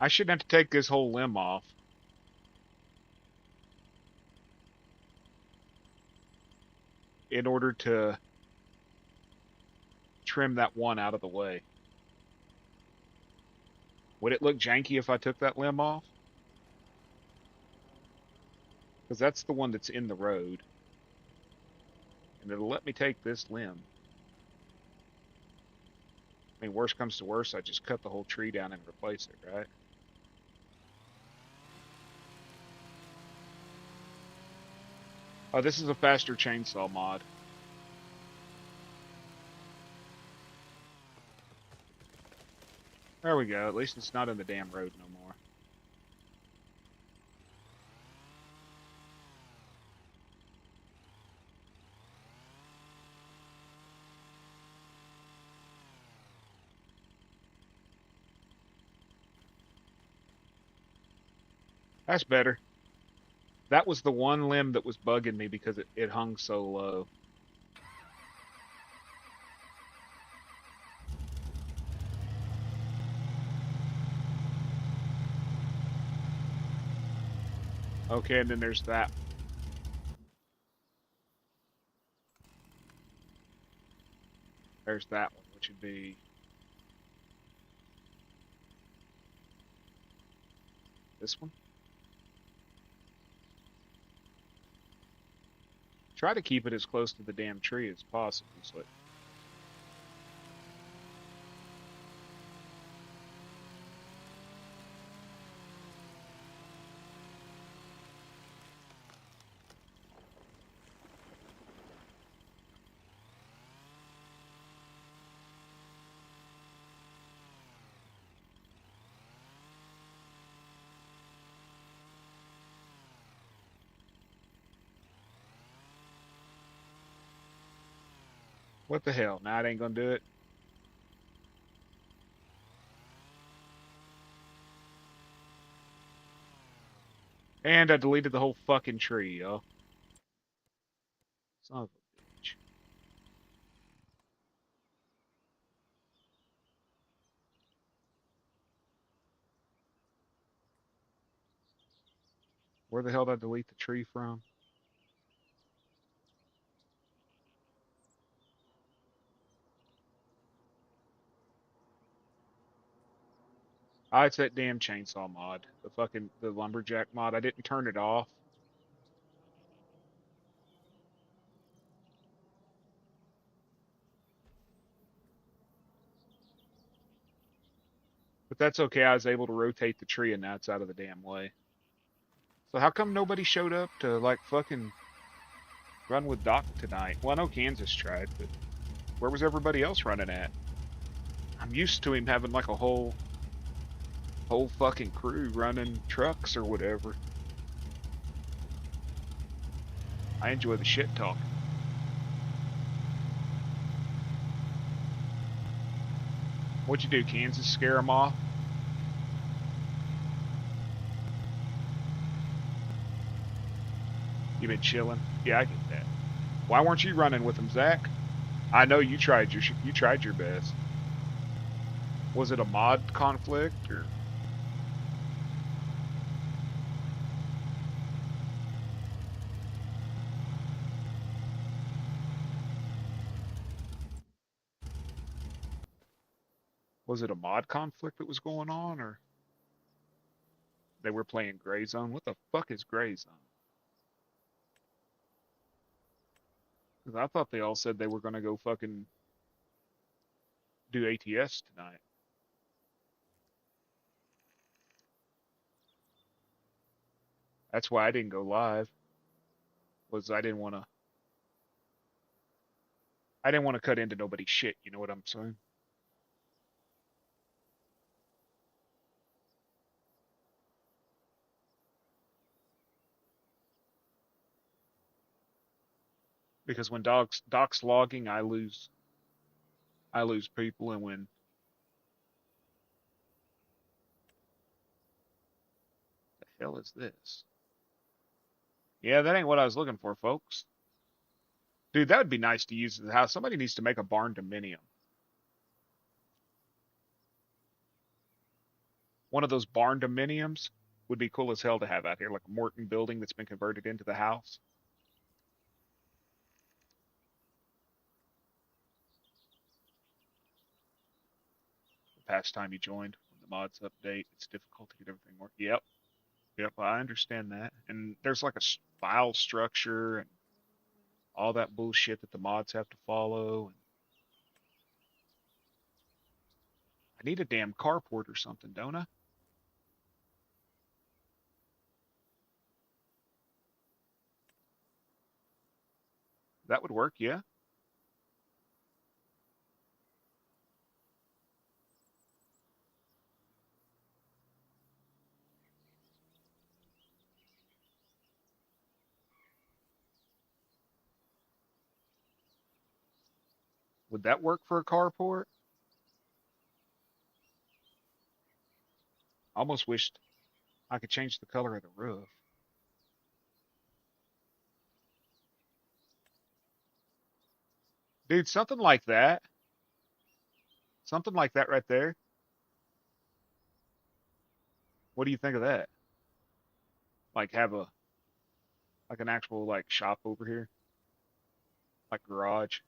I shouldn't have to take this whole limb off. In order to trim that one out of the way. Would it look janky if I took that limb off? Because that's the one that's in the road. And it'll let me take this limb. I mean, worst comes to worst, I just cut the whole tree down and replace it, right? Oh, this is a faster chainsaw mod. There we go. At least it's not in the damn road no more. That's better. That was the one limb that was bugging me because it hung so low. Okay, and then there's that. There's that one, which would be this one. Try to keep it as close to the damn tree as possible. So what the hell? Now it ain't gonna do it. And I deleted the whole fucking tree, yo. Son of a bitch. Where the hell did I delete the tree from? Ah, it's that damn chainsaw mod. The lumberjack mod. I didn't turn it off. But that's okay. I was able to rotate the tree and now it's out of the damn way. So how come nobody showed up to like fucking run with Doc tonight? Well, I know Kansas tried, but where was everybody else running at? I'm used to him having like a whole fucking crew running trucks or whatever. I enjoy the shit talking. What'd you do, Kansas? Scare him off? You been chilling? Yeah, I get that. Why weren't you running with him, Zach? I know you tried your best. Was it a mod conflict or? Was it a mod conflict that was going on, or they were playing Gray Zone? What the fuck is Gray Zone? Because I thought they all said they were gonna go fucking do ATS tonight. That's why I didn't go live. Was I didn't want to cut into nobody's shit. You know what I'm saying? Because when Doc's logging, I lose people, and when the hell is this? Yeah, that ain't what I was looking for, folks. Dude, that would be nice to use as a house. Somebody needs to make a barn dominium. One of those barn dominiums would be cool as hell to have out here, like a Morton building that's been converted into the house. The past time you joined, when the mods update, it's difficult to get everything working. Yep, yep, I understand that. And there's like a file structure and all that bullshit that the mods have to follow. And I need a damn carport or something, don't I? That would work, yeah. Would that work for a carport? I almost wished I could change the color of the roof. Dude, something like that. Something like that right there. What do you think of that? Like have a like an actual like shop over here, like garage.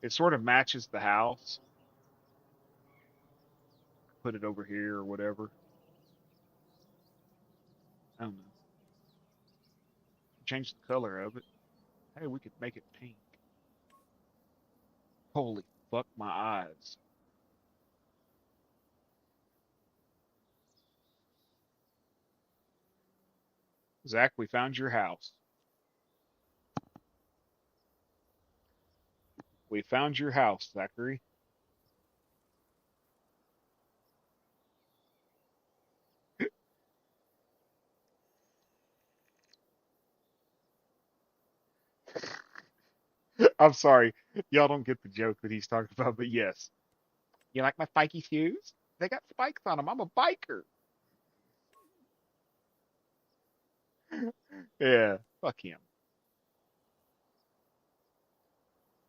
It sort of matches the house. Put it over here or whatever. I don't know. Change the color of it. Hey, we could make it pink. Holy fuck my eyes. Zach, we found your house. We found your house, Zachary. I'm sorry. Y'all don't get the joke that he's talking about, but yes. You like my spiky shoes? They got spikes on them. I'm a biker. Yeah, fuck him.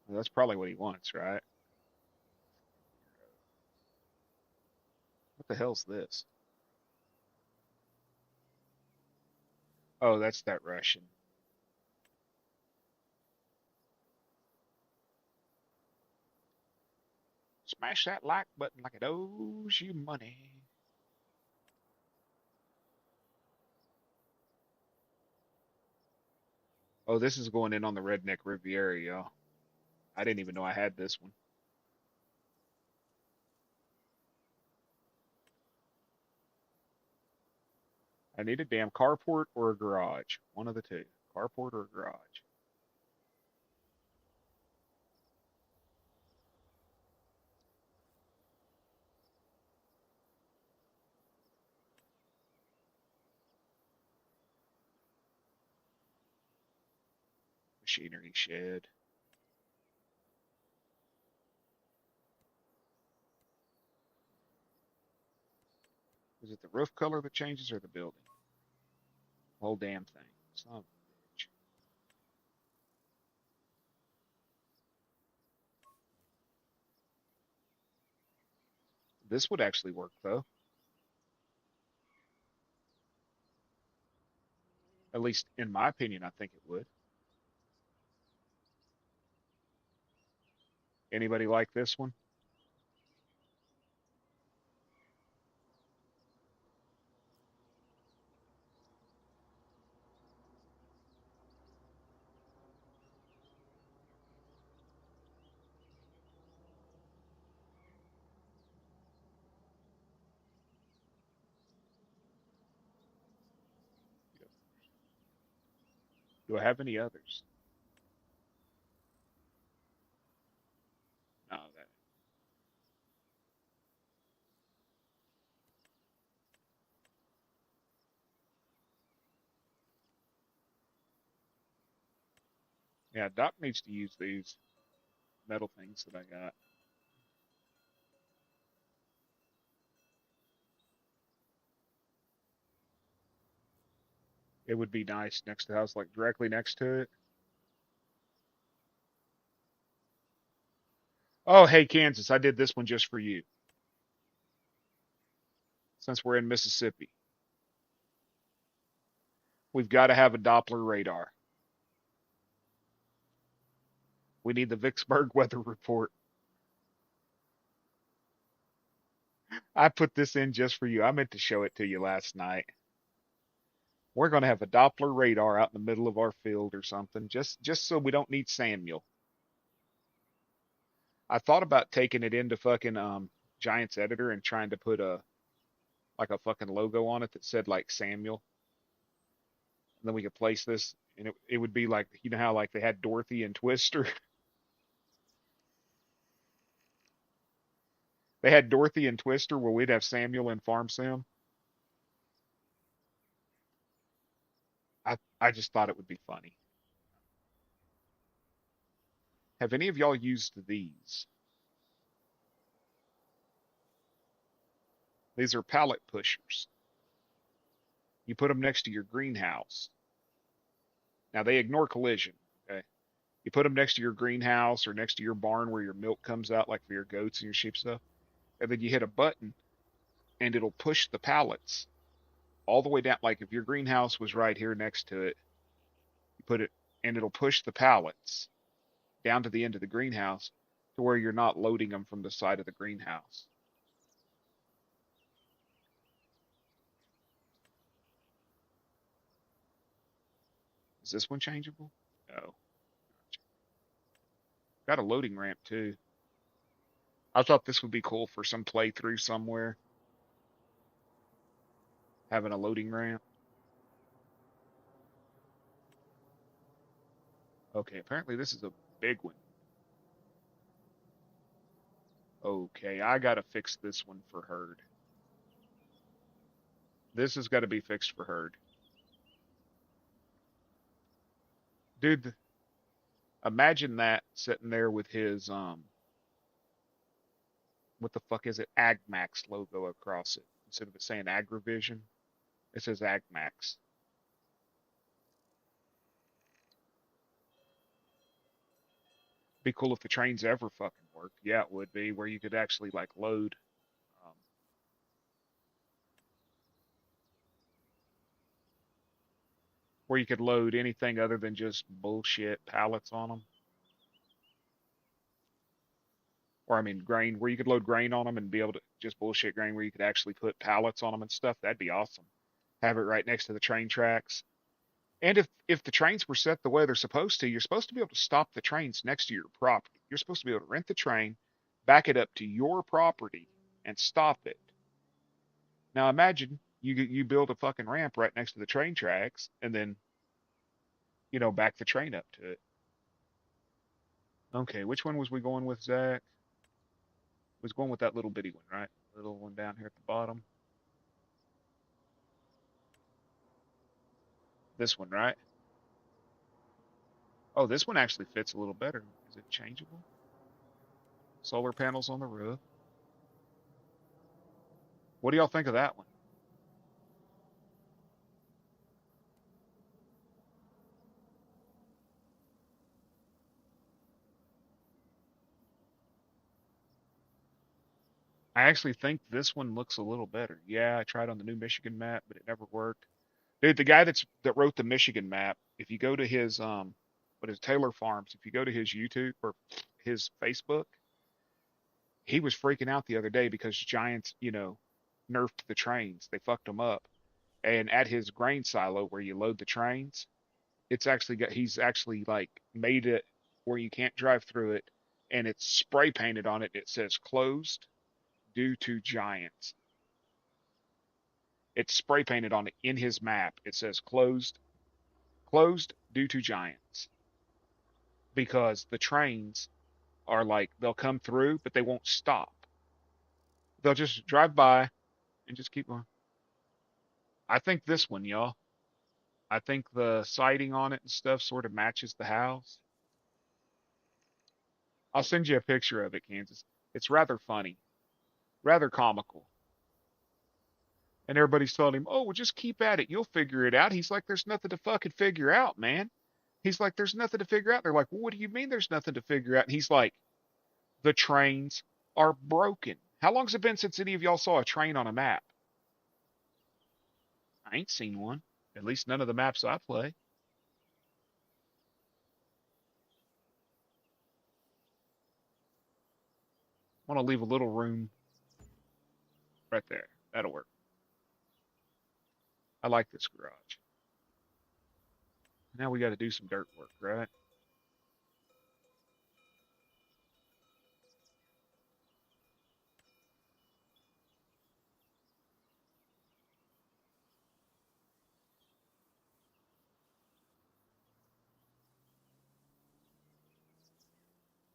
Well, that's probably what he wants, right? What the hell's this? Oh, that's that Russian. Smash that like button like it owes you money. Oh, this is going in on the Redneck Riviera, y'all. I didn't even know I had this one. I need a damn carport or a garage. One of the two. Carport or a garage. Machinery shed. Is it the roof color that changes or the building? Whole damn thing. Son of a bitch. This would actually work though. At least in my opinion, I think it would. Anybody like this one? Do I have any others? No, that. Yeah, Doc needs to use these metal things that I got. It would be nice next to the house, like directly next to it. Oh, hey, Kansas, I did this one just for you, since we're in Mississippi. We've got to have a Doppler radar. We need the Vicksburg weather report. I put this in just for you. I meant to show it to you last night. We're going to have a Doppler radar out in the middle of our field or something, just so we don't need Samuel. I thought about taking it into fucking Giants editor and trying to put a like a fucking logo on it that said like Samuel. And then we could place this and it would be like, you know how like they had Dorothy and Twister? They had Dorothy and Twister where we'd have Samuel and Farm Sim. I just thought it would be funny. Have any of y'all used these? These are pallet pushers. You put them next to your greenhouse. Now they ignore collision, okay? You put them next to your greenhouse or next to your barn where your milk comes out, like for your goats and your sheep stuff. And then you hit a button and it'll push the pallets all the way down. Like if your greenhouse was right here next to it, you put it and it'll push the pallets down to the end of the greenhouse to where you're not loading them from the side of the greenhouse. Is this one changeable? No. Got a loading ramp too. I thought this would be cool for some playthrough somewhere, having a loading ramp. Okay, apparently this is a big one. Okay, I gotta fix this one for herd. This has got to be fixed for herd. Dude, imagine that sitting there with his what the fuck is it? AgMax logo across it. Instead of it saying Agrivision, it says AgMax. Be cool if the trains ever fucking worked. Yeah, it would be, where you could actually like load um, where you could load anything other than just bullshit pallets on them. Or I mean grain, where you could load grain on them and be able to just bullshit grain where you could actually put pallets on them and stuff. That'd be awesome. Have it right next to the train tracks. And if the trains were set the way they're supposed to, you're supposed to be able to stop the trains next to your property. You're supposed to be able to rent the train, back it up to your property, and stop it. Now imagine you build a fucking ramp right next to the train tracks, and then back the train up to it. Okay, which one was we going with, Zach? Was going with that little bitty one, right? Little one down here at the bottom. This one, right? Oh, this one actually fits a little better. Is it changeable? Solar panels on the roof. What do y'all think of that one? I actually think this one looks a little better. Yeah, I tried on the new Michigan map, but it never worked. Dude, the guy that wrote the Michigan map, if you go to his what is Taylor Farms, if you go to his YouTube or his Facebook, he was freaking out the other day because Giants, nerfed the trains. They fucked them up. And at his grain silo where you load the trains, he's actually like made it where you can't drive through it and it's spray painted on it. It says closed due to Giants. It's spray painted on it in his map. It says closed due to Giants because the trains are like they'll come through, but they won't stop. They'll just drive by and just keep going. I think this one, y'all. I think the siding on it and stuff sort of matches the house. I'll send you a picture of it, Kansas. It's rather funny, rather comical. And everybody's telling him, oh, well, just keep at it. You'll figure it out. He's like, there's nothing to fucking figure out, man. He's like, there's nothing to figure out. They're like, well, what do you mean there's nothing to figure out? And he's like, the trains are broken. How long's it been since any of y'all saw a train on a map? I ain't seen one. At least none of the maps I play. I want to leave a little room right there. That'll work. I like this garage. Now we got to do some dirt work, right?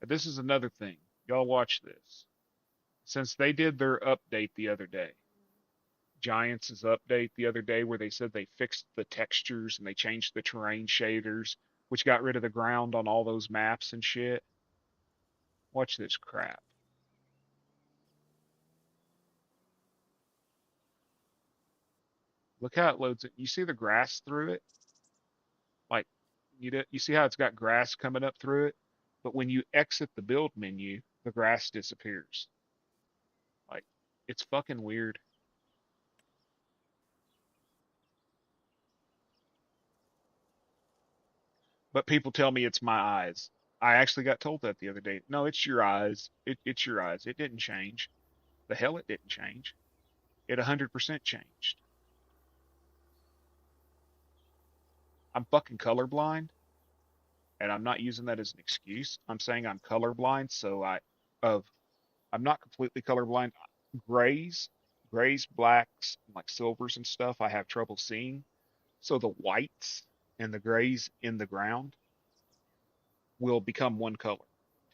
But this is another thing. Y'all watch this. Since they did their update the other day, Giants' update the other day where they said they fixed the textures and they changed the terrain shaders, which got rid of the ground on all those maps and shit. Watch this crap. Look how it loads it. You see the grass through it? Like, you see how it's got grass coming up through it? But when you exit the build menu, the grass disappears. Like, it's fucking weird. But people tell me it's my eyes. I actually got told that the other day. No, it's your eyes. It's your eyes. It didn't change. The hell it didn't change. It 100% changed. I'm fucking colorblind, and I'm not using that as an excuse. I'm saying I'm colorblind, so of I'm not completely colorblind. Grays, grays, blacks, like silvers and stuff, I have trouble seeing. So the whites and the grays in the ground will become one color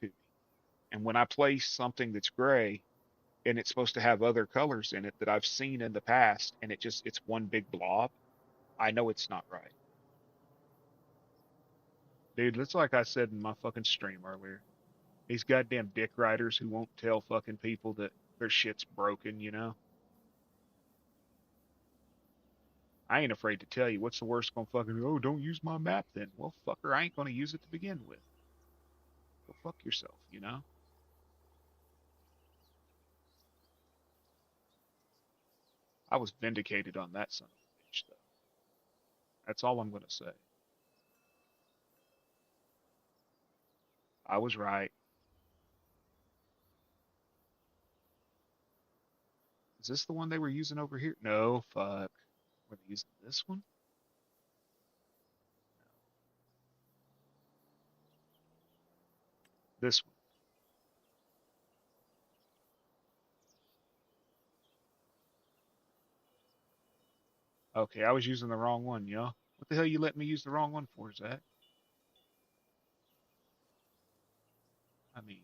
to me. And when I place something that's gray and it's supposed to have other colors in it that I've seen in the past and it's one big blob, I know it's not right. Dude, that's like I said in my fucking stream earlier. These goddamn dick riders who won't tell fucking people that their shit's broken, you know? I ain't afraid to tell you what's the worst gonna fucking be. Oh, don't use my map then. Well, fucker, I ain't gonna use it to begin with. Go fuck yourself, you know? I was vindicated on that son of a bitch, though. That's all I'm gonna say. I was right. Is this the one they were using over here? No, fuck. Were they using this one? This one. Okay, I was using the wrong one, yo. What the hell you let me use the wrong one for, Zach? I mean,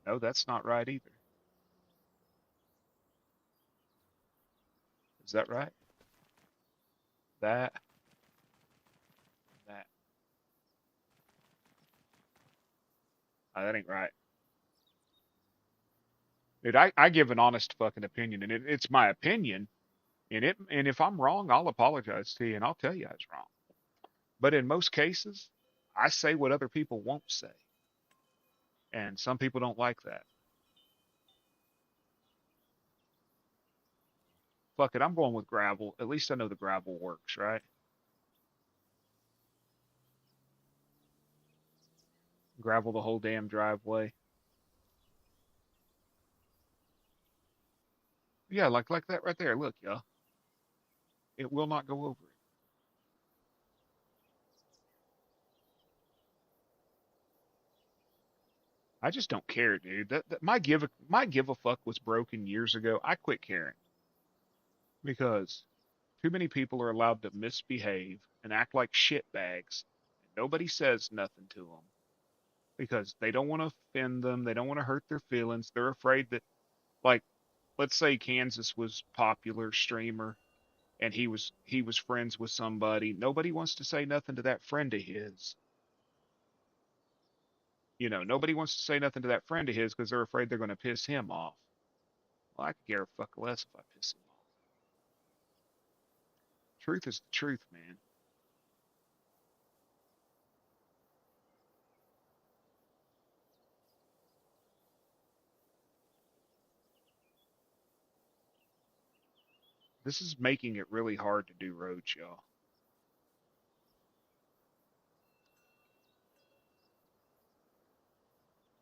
no, that's not right either. Is that right? That, that. That ain't right. Dude, I give an honest fucking opinion, and it's my opinion, and if I'm wrong, I'll apologize to you, and I'll tell you I was wrong. But in most cases, I say what other people won't say, and some people don't like that. Fuck it, I'm going with gravel. At least I know the gravel works, right? Gravel the whole damn driveway. Yeah, like that right there. Look, y'all. It will not go over it. I just don't care, dude. My give a fuck was broken years ago. I quit caring because too many people are allowed to misbehave and act like shitbags, and nobody says nothing to them because they don't want to offend them. They don't want to hurt their feelings. They're afraid that, like, let's say Kansas was popular streamer and he was friends with somebody. Nobody wants to say nothing to that friend of his. Nobody wants to say nothing to that friend of his because they're afraid they're going to piss him off. Well, I could care a fuck less if I piss him off. Truth is the truth, man. This is making it really hard to do roads, y'all.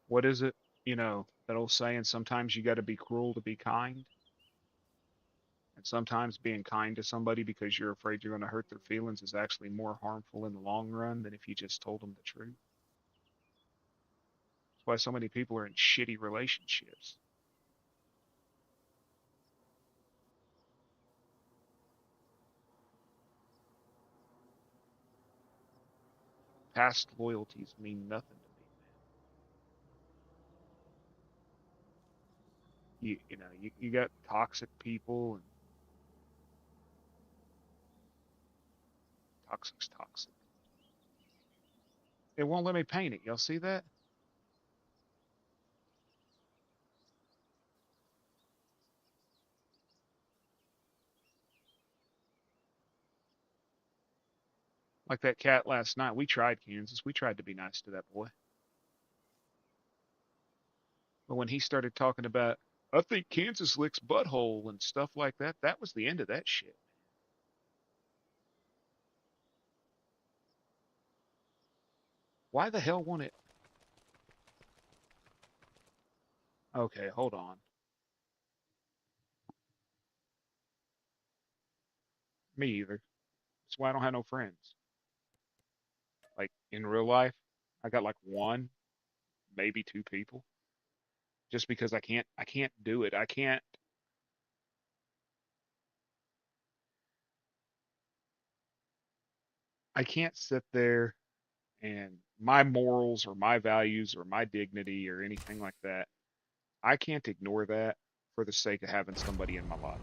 What is it? You know, that old saying, sometimes you got to be cruel to be kind. And sometimes being kind to somebody because you're afraid you're going to hurt their feelings is actually more harmful in the long run than if you just told them the truth. That's why so many people are in shitty relationships. Past loyalties mean nothing to me, man. You got toxic people, and toxic's toxic. It won't let me paint it. Y'all see that? Like that cat last night. We tried, Kansas. We tried to be nice to that boy. But when he started talking about, I think Kansas licks butthole and stuff like that, that was the end of that shit. Why the hell won't it? Okay, hold on. Me either. That's why I don't have no friends. Like in real life, I got like one, maybe two people. Just because I can't do it. I can't sit there and my morals or my values or my dignity or anything like that. I can't ignore that for the sake of having somebody in my life.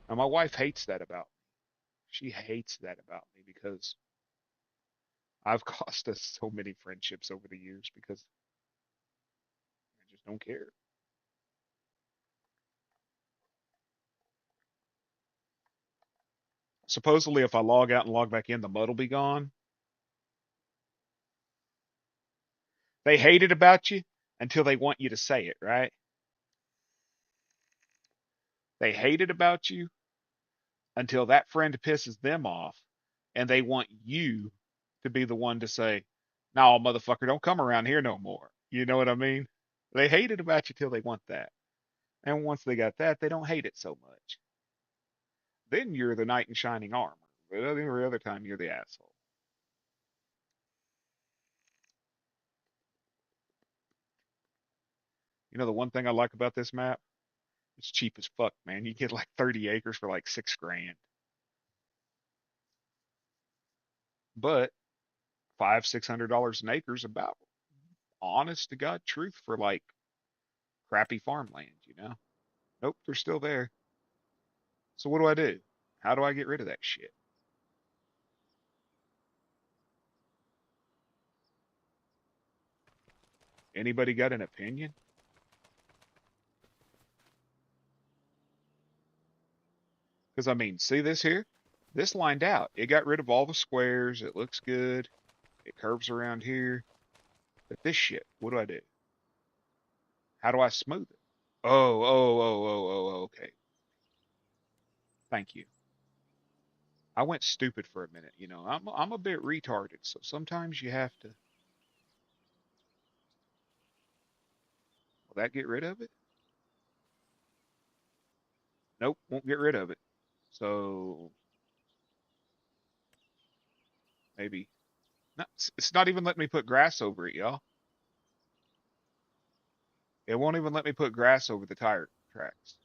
Now my wife hates that about me. She hates that about me because I've cost us so many friendships over the years because I just don't care. Supposedly, if I log out and log back in, the mud will be gone. They hate it about you until they want you to say it, right? They hate it about you until that friend pisses them off and they want you to be the one to say, no, motherfucker, don't come around here no more. You know what I mean? They hate it about you till they want that. And once they got that, they don't hate it so much. Then you're the knight in shining armor. But every other time, you're the asshole. You know, the one thing I like about this map? It's cheap as fuck, man. You get like 30 acres for like 6 grand. But $500-600 an acre is about honest to God truth for like crappy farmland, you know? Nope, they're still there. So what do I do? How do I get rid of that shit? Anybody got an opinion? Because I mean, see this here? This lined out. It got rid of all the squares. It looks good. It curves around here. But this shit, what do I do? How do I smooth it? Okay. Thank you. I went stupid for a minute. You know, I'm a bit retarded, so sometimes you have to. Will that get rid of it? Nope, won't get rid of it. So maybe not. It's not even letting me put grass over it, y'all. It won't even let me put grass over the tire tracks.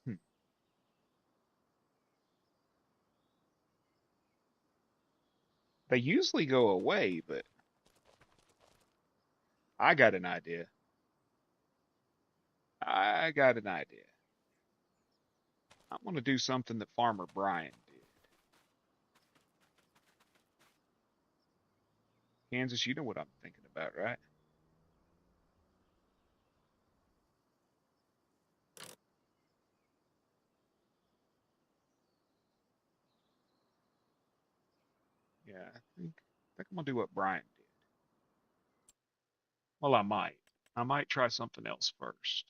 Hmm. They usually go away, but I got an idea. I got an idea. I'm going to do something that Farmer Brian did. Kansas, you know what I'm thinking about, right? Yeah, I think I'm gonna do what Brian did. Well, I might. I might try something else first.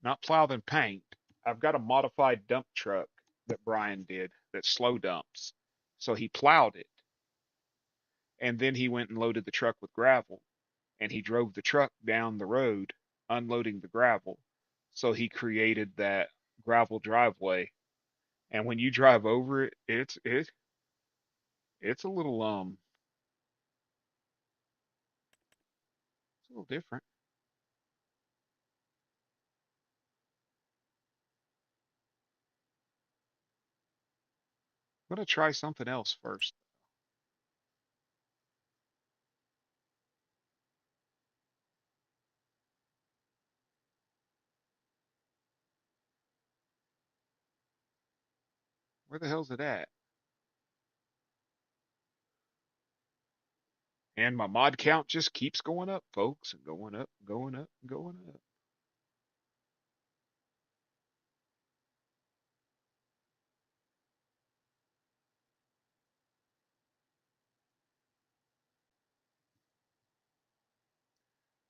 Not plow then paint. I've got a modified dump truck that Brian did that slow dumps. So he plowed it, and then he went and loaded the truck with gravel, and he drove the truck down the road, unloading the gravel. So he created that gravel driveway. And when you drive over it, it's a little it's a little different. I'm gonna try something else first. Where the hell's it at? And my mod count just keeps going up, folks, and going up, going up, going up.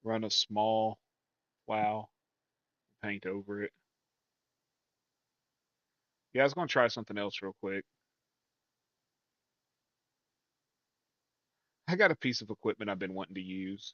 Run a small plow, paint over it. Yeah, I was gonna try something else real quick. I got a piece of equipment I've been wanting to use.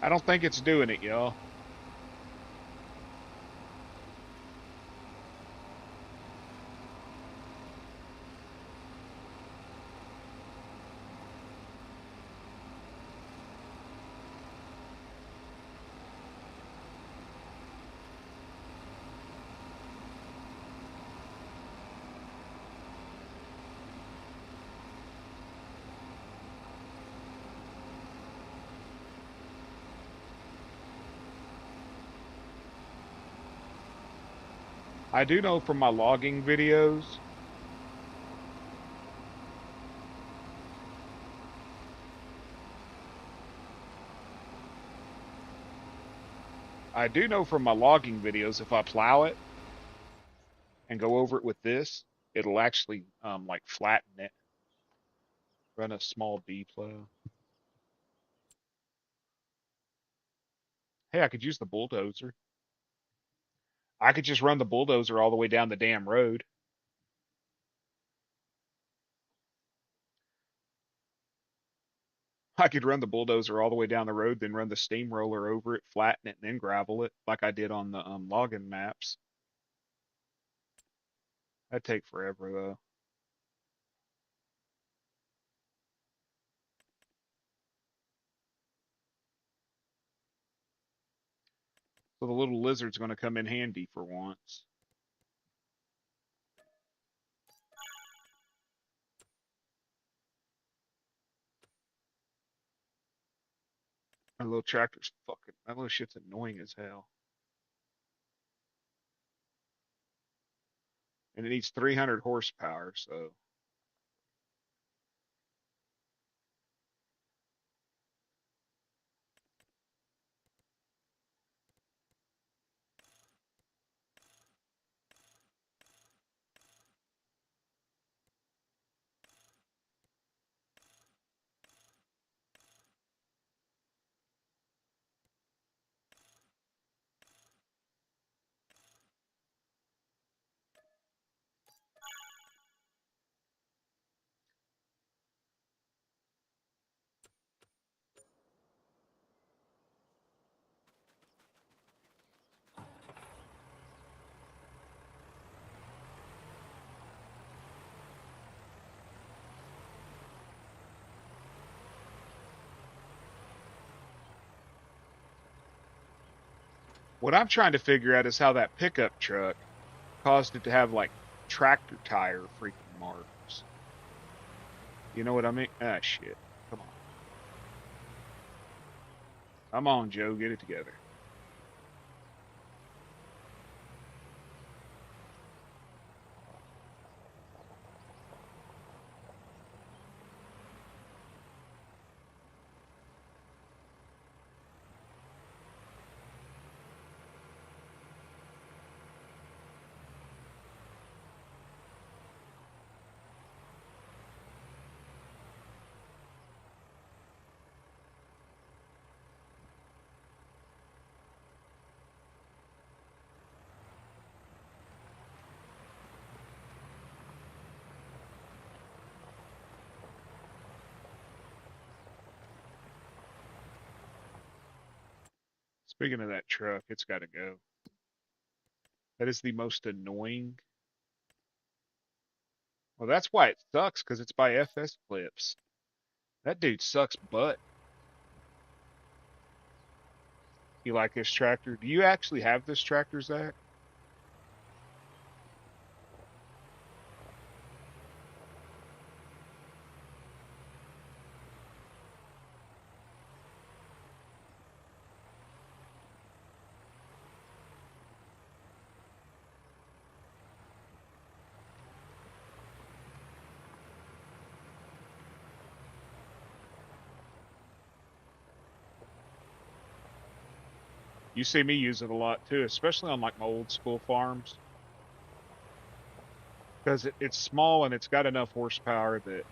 I don't think it's doing it, y'all. I do know from my logging videos, if I plow it and go over it with this, it'll actually like flatten it. Run a small D plow. Hey, I could use the bulldozer. I could just run the bulldozer all the way down the damn road. I could run the bulldozer all the way down the road, then run the steamroller over it, flatten it, and then gravel it, like I did on the logging maps. That'd take forever though. So the little lizard's going to come in handy for once. That little tractor's fucking. That little shit's annoying as hell. And it needs 300 horsepower, so What I'm trying to figure out is how that pickup truck caused it to have like tractor tire freaking marks. You know what I mean? Ah, shit. Come on. Come on, Joe. Get it together. Speaking of that truck, it's got to go. That is the most annoying. Well, that's why it sucks, because it's by FS Clips. That dude sucks butt. You like this tractor? Do you actually have this tractor, Zach? You see me use it a lot too, especially on like my old school farms, because it's small and it's got enough horsepower that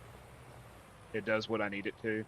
it does what I need it to.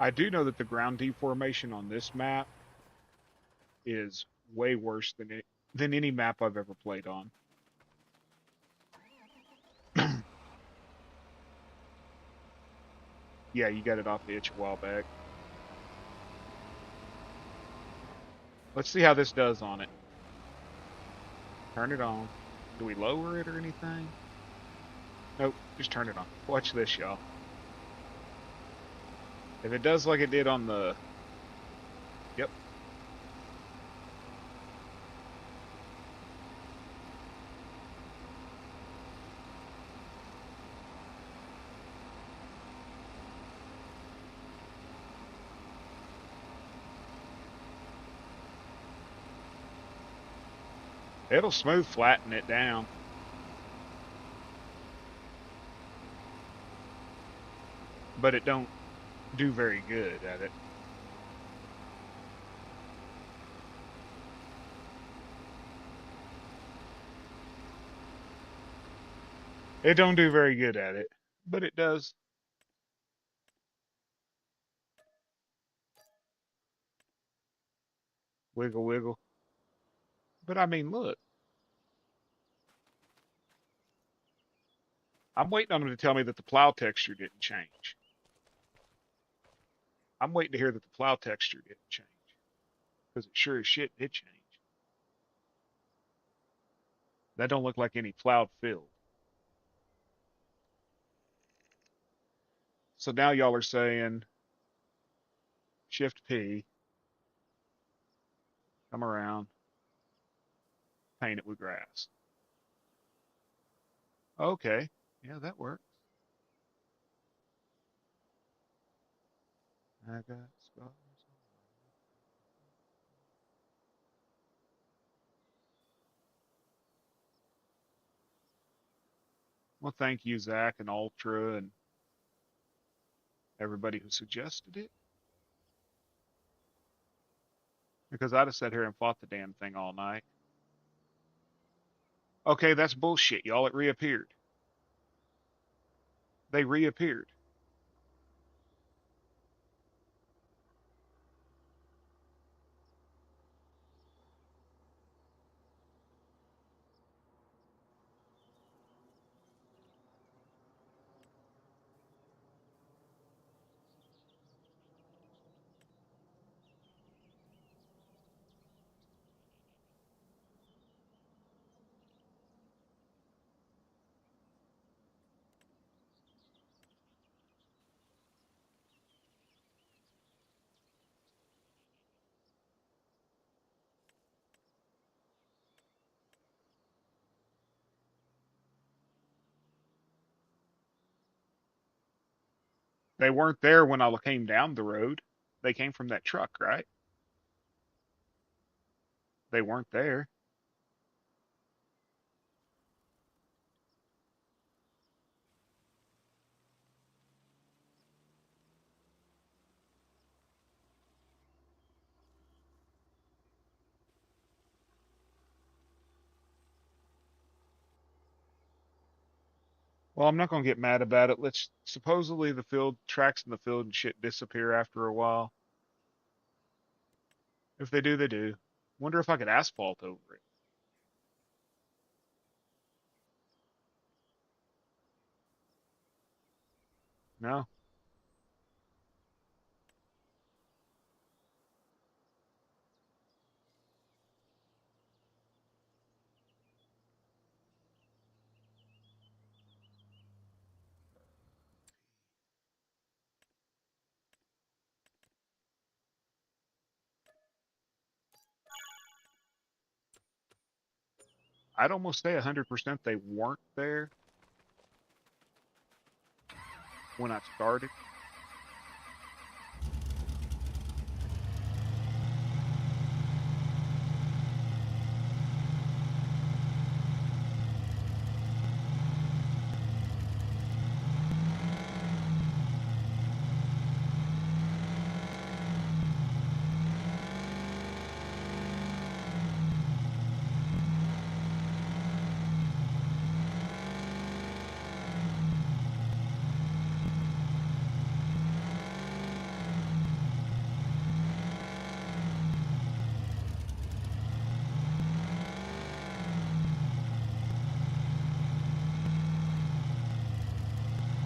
I do know that the ground deformation on this map is way worse than any map I've ever played on. Yeah, you got it off the itch a while back. Let's see how this does on it. Turn it on. Do we lower it or anything? Nope, just turn it on. Watch this, y'all. If it does like it did on the... Yep. It'll smooth flatten it down. But it don't do very good at it. It don't do very good at it, but it does. Wiggle, wiggle. But I mean, look. I'm waiting on them to tell me that the plow texture didn't change. I'm waiting to hear that the plow texture didn't change. Because it sure as shit did change. That don't look like any plowed field. So now y'all are saying Shift P, come around, paint it with grass. Okay, yeah, that works. I got scars. Well, thank you, Zach and Ultra and everybody who suggested it. Because I'd have sat here and fought the damn thing all night. Okay, that's bullshit, y'all. It reappeared. They reappeared. They weren't there when I came down the road. They came from that truck, right? They weren't there. Well, I'm not gonna get mad about it. Let's supposedly the field tracks in the field and shit disappear after a while. If they do, they do. Wonder if I could asphalt over it. No. I'd almost say 100% they weren't there when I started.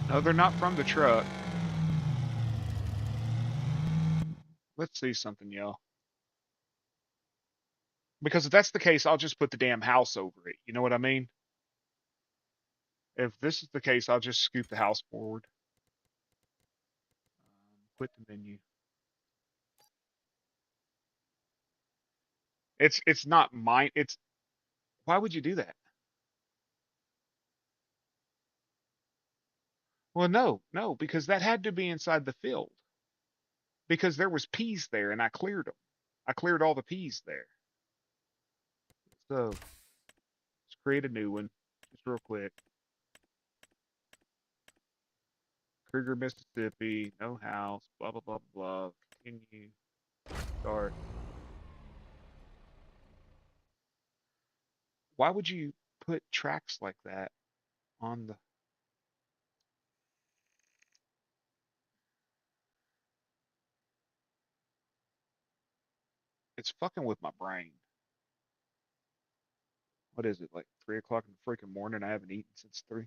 No, they're not from the truck. Let's see something, y'all. Because if that's the case, I'll just put the damn house over it. You know what I mean? If this is the case, I'll just scoot the house forward. Quit the menu. It's not mine. It's why would you do that? Well, no, because that had to be inside the field because there was peas there and I cleared them. I cleared all the peas there. So let's create a new one, just real quick. Cruger, Mississippi, no house, blah blah blah blah. Continue. Start. Why would you put tracks like that on the? It's fucking with my brain. What is it, like 3 o'clock in the freaking morning? I haven't eaten since 3.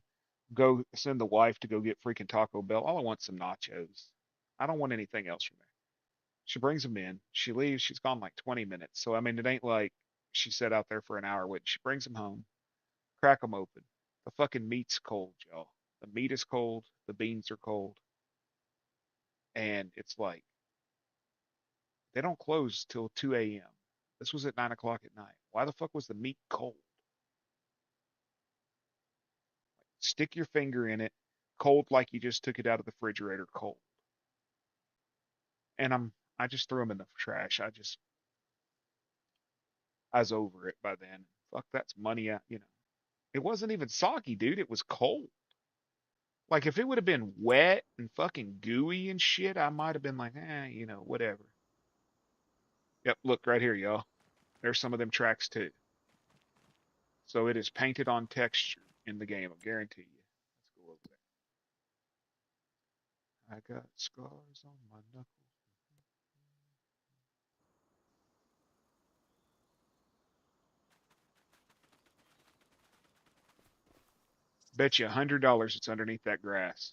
Go send the wife to go get freaking Taco Bell. All I want some nachos. I don't want anything else from there. She brings them in. She leaves. She's gone like 20 minutes. So I mean, it ain't like she sat out there for an hour waiting. She brings them home, crack them open. The fucking meat's cold, y'all. The meat is cold. The beans are cold, and it's like they don't close till 2 a.m. This was at 9 o'clock at night. Why the fuck was the meat cold? Stick your finger in it, cold like you just took it out of the refrigerator, cold. And I just threw them in the trash. I was over it by then. Fuck, that's money. It wasn't even soggy, dude. It was cold. Like if it would have been wet and fucking gooey and shit, I might have been like, whatever. Yep, look right here, y'all. There's some of them tracks too. So it is painted on texture in the game, I guarantee you. Let's go over there. I got scars on my knuckles. Bet you $100 it's underneath that grass.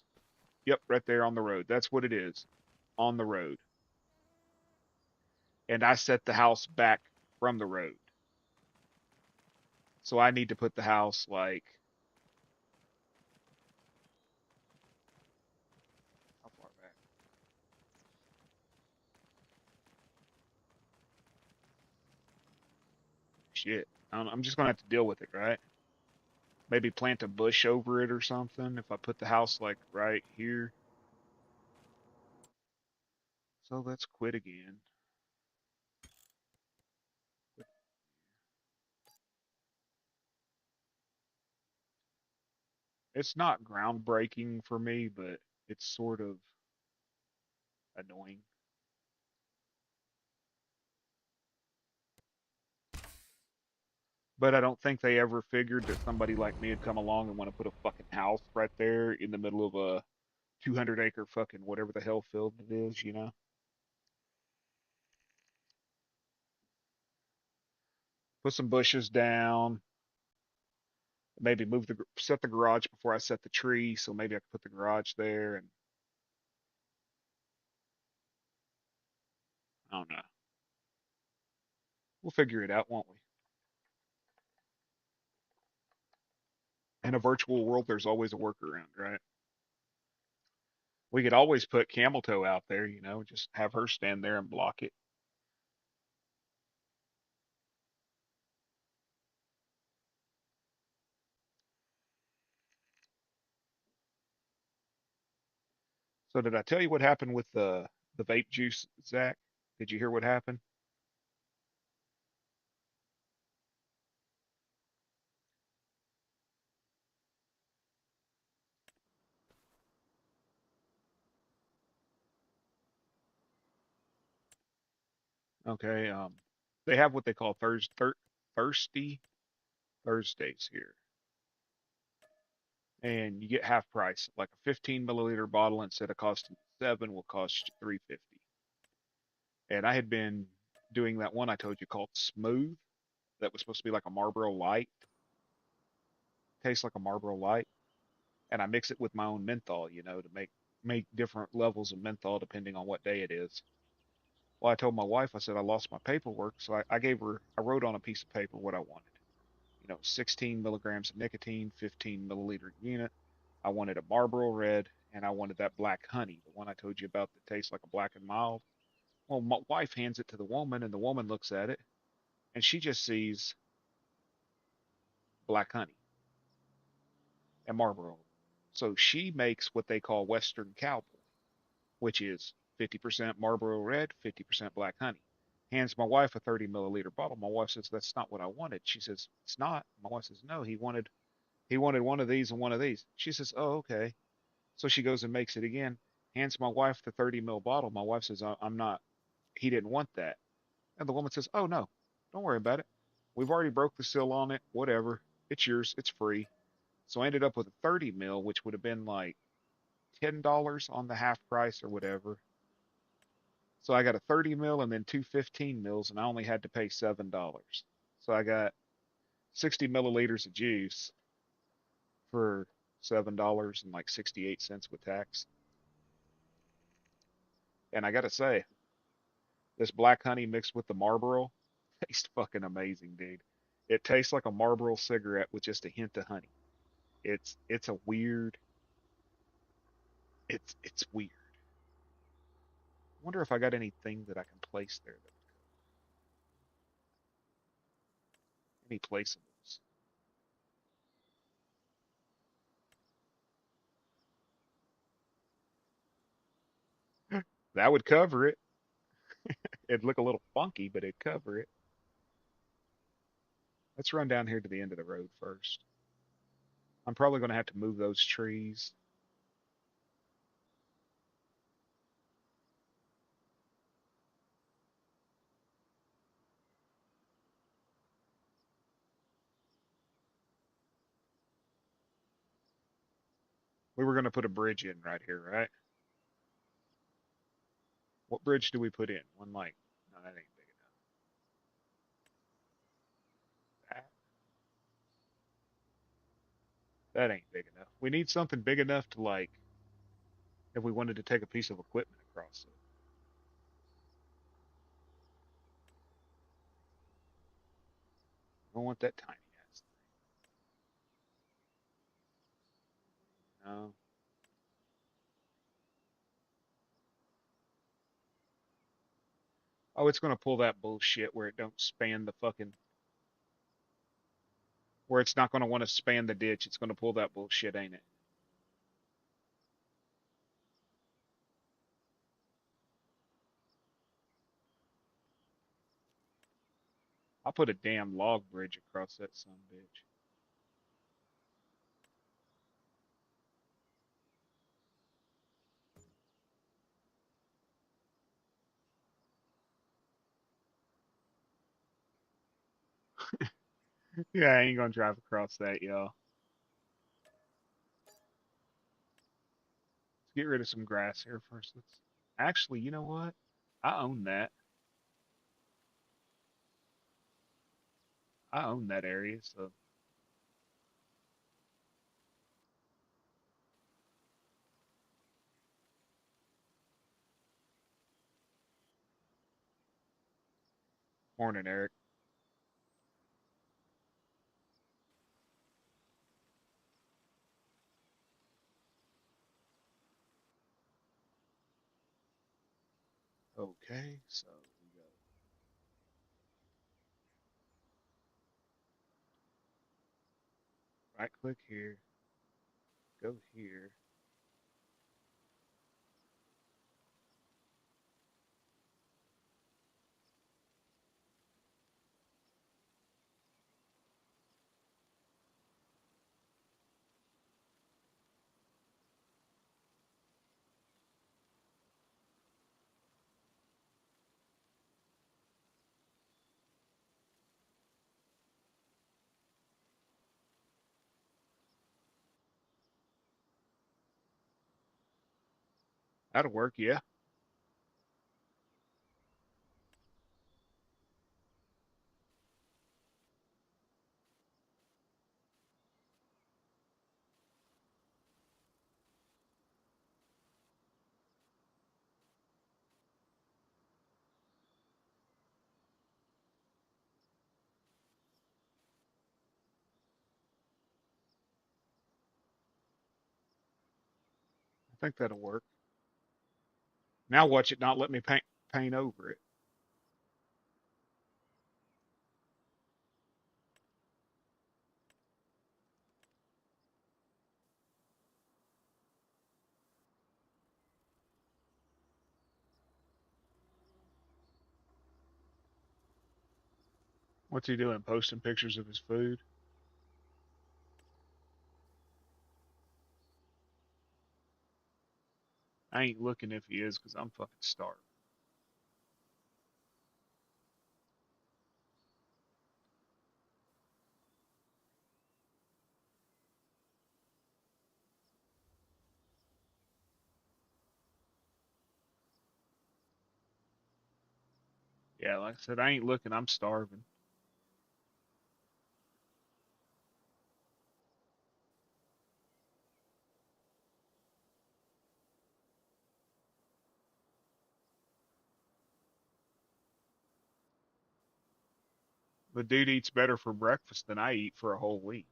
Yep, right there on the road. That's what it is. On the road. And I set the house back from the road. So I need to put the house like how far back? Shit. I'm just gonna have to deal with it, right? Maybe plant a bush over it or something if I put the house like right here. So let's quit again. It's not groundbreaking for me, but it's sort of annoying. But I don't think they ever figured that somebody like me would come along and want to put a fucking house right there in the middle of a 200-acre fucking whatever the hell field it is, you know? Put some bushes down, maybe set the garage before I set the tree, so maybe I could put the garage there and I don't know. We'll figure it out, won't we? In a virtual world, there's always a workaround, right? We could always put camel toe out there, you know, just have her stand there and block it. So did I tell you what happened with the vape juice, Zach? Did you hear what happened? Okay, they have what they call thirsty Thursdays here, and you get half price. Like a 15 milliliter bottle instead of costing seven will cost you 3.50. And I had been doing that one I told you called Smooth. That was supposed to be like a Marlboro Light, tastes like a Marlboro Light, and I mix it with my own menthol, you know, to make different levels of menthol depending on what day it is. Well, I told my wife, I said I lost my paperwork, so I gave her, I wrote on a piece of paper what I wanted. You know, 16 milligrams of nicotine, 15 milliliter unit. I wanted a Marlboro Red, and I wanted that black honey, the one I told you about that tastes like a black and mild. Well, my wife hands it to the woman, and the woman looks at it, and she just sees black honey and Marlboro. So she makes what they call Western Cowboy, which is 50% Marlboro Red, 50% black honey. Hands my wife a 30 milliliter bottle. My wife says, "That's not what I wanted." She says, "It's not." My wife says, "No, he wanted one of these and one of these." She says, "Oh, okay." So she goes and makes it again, hands my wife the 30 ml bottle. My wife says, "I'm not, he didn't want that." And the woman says, "Oh, no, don't worry about it. We've already broke the seal on it. Whatever. It's yours. It's free." So I ended up with a 30 mil, which would have been like $10 on the half price or whatever. So I got a 30 mil and then two 15 mils, and I only had to pay $7. So I got 60 milliliters of juice for $7 and like 68 cents with tax. And I gotta say, this black honey mixed with the Marlboro tastes fucking amazing, dude. It tastes like a Marlboro cigarette with just a hint of honey. It's a weird. It's weird. I wonder if I got anything that I can place there that any placeables. That would cover it. It'd look a little funky, but it'd cover it. Let's run down here to the end of the road first. I'm probably going to have to move those trees. We were gonna put a bridge in right here, right? What bridge do we put in? One like, no, that ain't big enough. That that ain't big enough. We need something big enough to like if we wanted to take a piece of equipment across it. I don't want that tiny ass thing. No. Oh, it's gonna pull that bullshit where it don't span the fucking where it's not gonna want to span the ditch. It's gonna pull that bullshit, ain't it? I'll put a damn log bridge across that son of a bitch. Yeah, I ain't gonna drive across that, y'all. Let's get rid of some grass here first. Let's actually, you know what? I own that. I own that area, so morning, Eric. Okay, so we go right click here, go here. That'll work, yeah. I think that'll work. Now watch it not let me paint over it. What's he doing? Posting pictures of his food? I ain't looking if he is because I'm fucking starved. Yeah, like I said, I ain't looking. I'm starving. The dude eats better for breakfast than I eat for a whole week.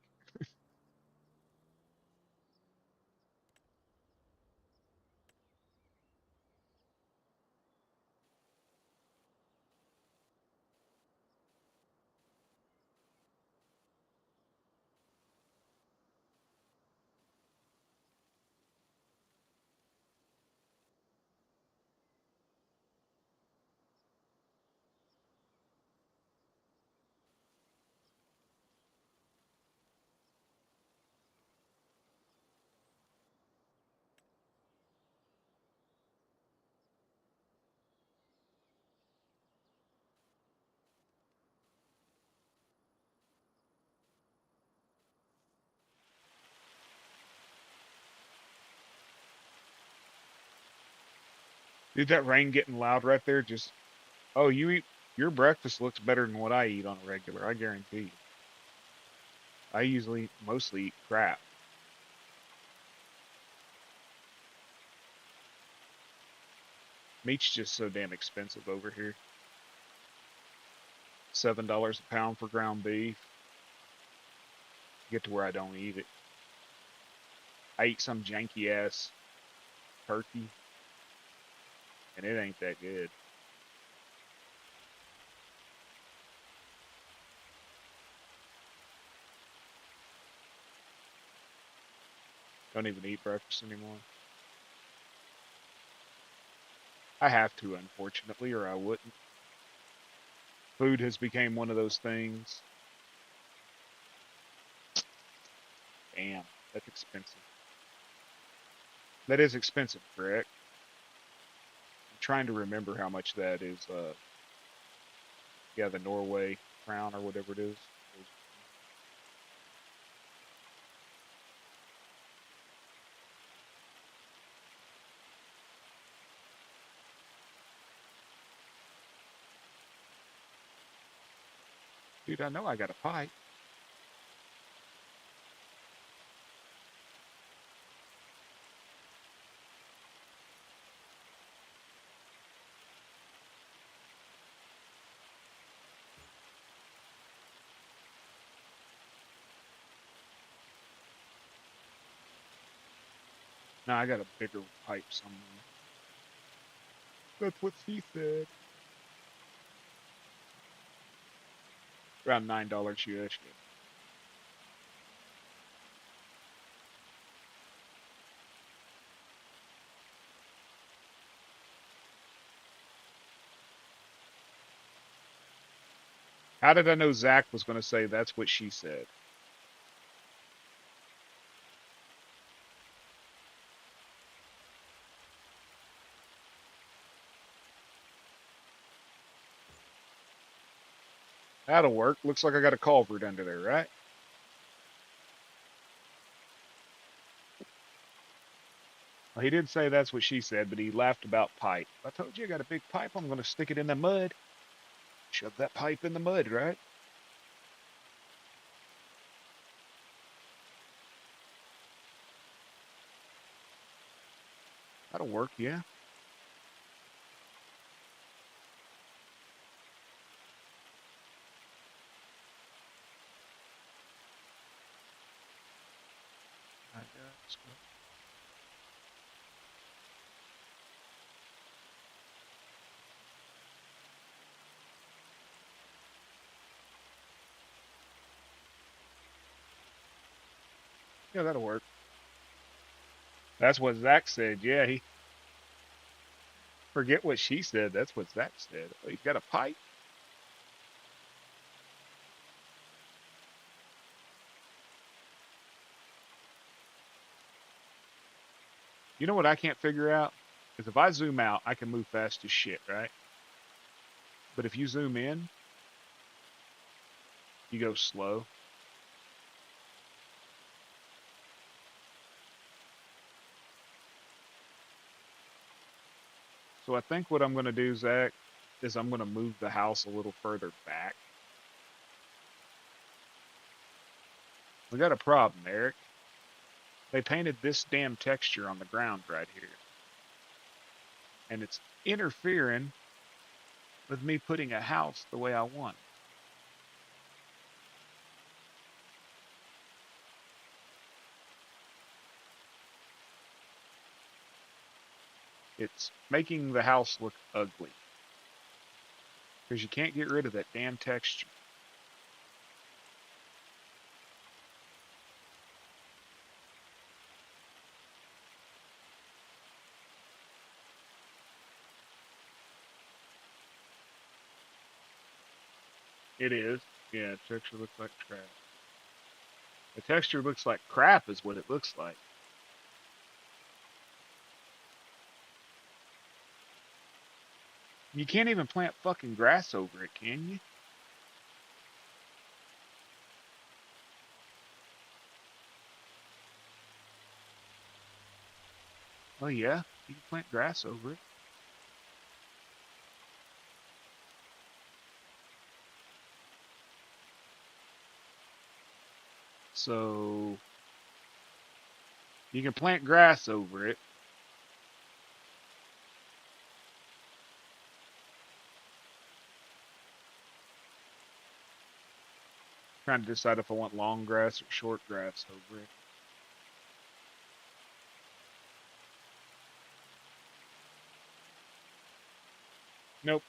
Dude, that rain getting loud right there just, oh, your breakfast looks better than what I eat on a regular, I guarantee you. I usually mostly eat crap. Meat's just so damn expensive over here. $7 a pound for ground beef. Get to where I don't eat it. I eat some janky ass turkey, and it ain't that good. Don't even eat breakfast anymore. I have to, unfortunately, or I wouldn't. Food has become one of those things. Damn, that's expensive. That is expensive, correct? I'm trying to remember how much that is. Yeah, the Norway crown or whatever it is. Dude, I know I got a pipe. No, I got a bigger pipe somewhere. That's what she said. Around $9 US. How did I know Zach was going to say that's what she said? That'll work. Looks like I got a culvert under there, right? Well, he did say that's what she said, but he laughed about pipe. I told you I got a big pipe. I'm going to stick it in the mud. Shove that pipe in the mud, right? That'll work, yeah. I guess. Yeah, that'll work. That's what Zach said. Yeah, he forget what she said. That's what Zach said. Oh, you got a pipe? You know what I can't figure out? Is if I zoom out, I can move fast as shit, right? But if you zoom in, you go slow. So I think what I'm going to do, Zach, is I'm going to move the house a little further back. We got a problem, Eric. They painted this damn texture on the ground right here. And it's interfering with me putting a house the way I want. It's making the house look ugly. Because you can't get rid of that damn texture. It is. Yeah, the texture looks like crap. The texture looks like crap is what it looks like. You can't even plant fucking grass over it, can you? Oh yeah, you can plant grass over it. So you can plant grass over it. Trying to decide if I want long grass or short grass over it. Nope.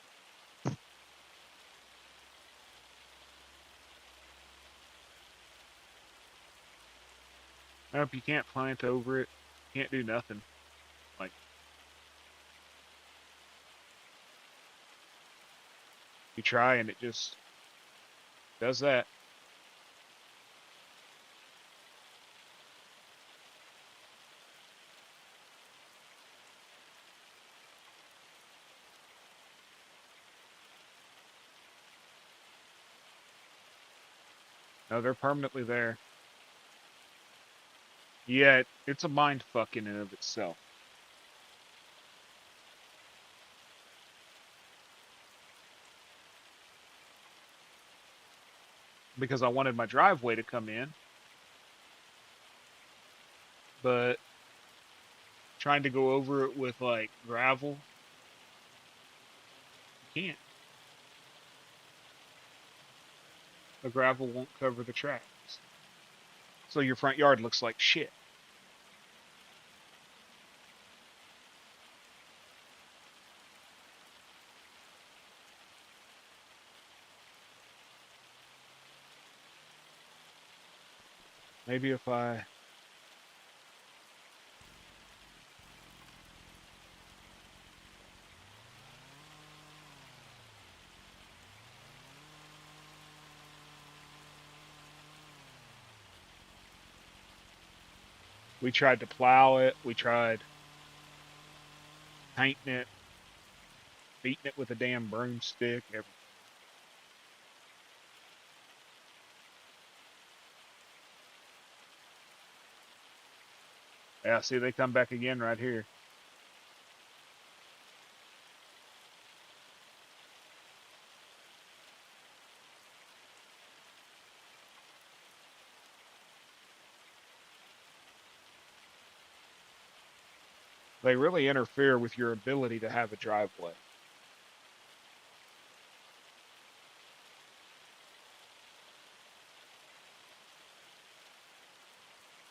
Nope, you can't plant over it. Can't do nothing. Like, you try and it just does that. No, they're permanently there. Yet, it's a mind fuck in and of itself. Because I wanted my driveway to come in, but trying to go over it with like gravel, you can't. The gravel won't cover the tracks. So your front yard looks like shit. Maybe if I we tried to plow it, we tried painting it, beating it with a damn broomstick. Yeah, see, they come back again right here. They really interfere with your ability to have a driveway.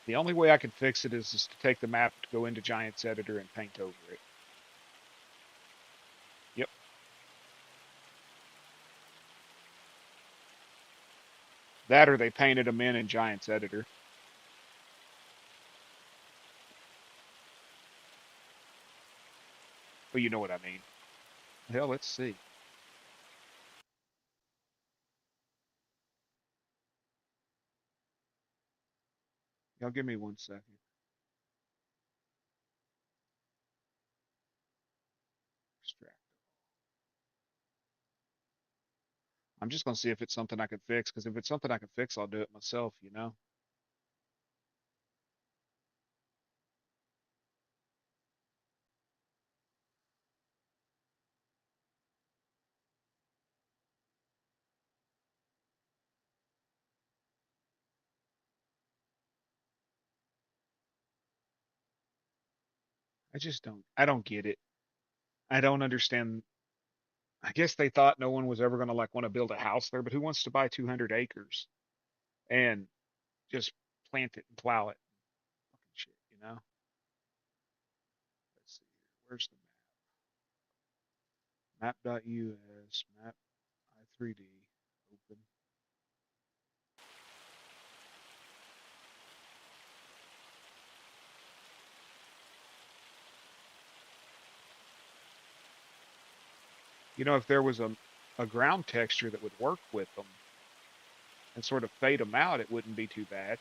The only way I can fix it is to take the map, to go into Giant's Editor and paint over it. Yep. That or they painted them in Giant's Editor. But you know what I mean. Hell, let's see. Y'all give me 1 second. Extract. I'm just gonna see if it's something I can fix, because if it's something I can fix, I'll do it myself, you know? I don't get it. I don't understand. I guess they thought no one was ever gonna like want to build a house there, but who wants to buy 200 acres and just plant it and plow it? Fucking shit, you know? Let's see here. Where's the map? Map.us, map i3D, open. You know, if there was a ground texture that would work with them and sort of fade them out, it wouldn't be too bad.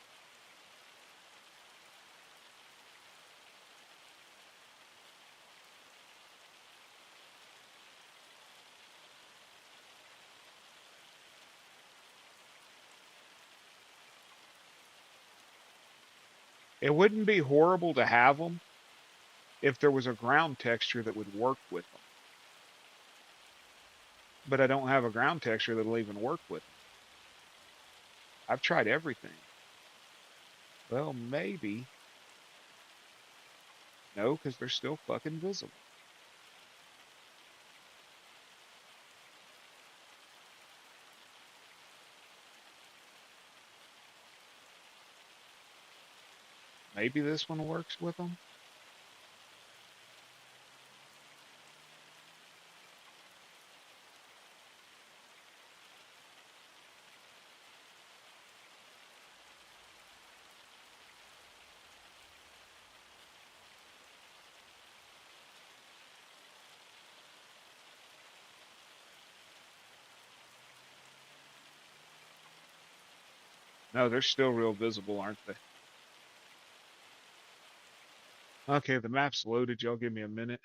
It wouldn't be horrible to have them if there was a ground texture that would work with them. But I don't have a ground texture that'll even work with them. I've tried everything. Well, maybe. No, because they're still fucking visible. Maybe this one works with them. No, they're still real visible, aren't they? Okay, the map's loaded. Y'all give me a minute.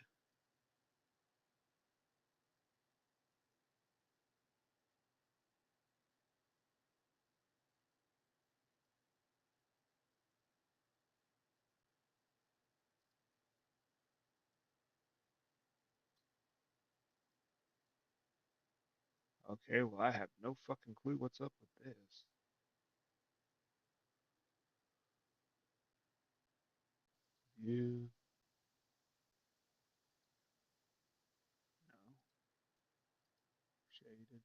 Okay, well, I have no fucking clue what's up with this. You, no, shaded.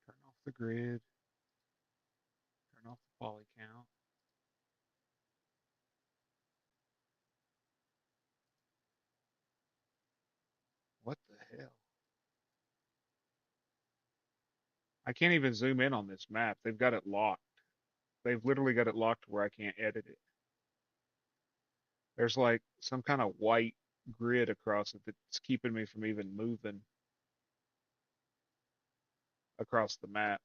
Turn off the grid. Turn off the poly count. What the hell? I can't even zoom in on this map. They've got it locked. They've literally got it locked where I can't edit it. There's like some kind of white grid across it that's keeping me from even moving across the map.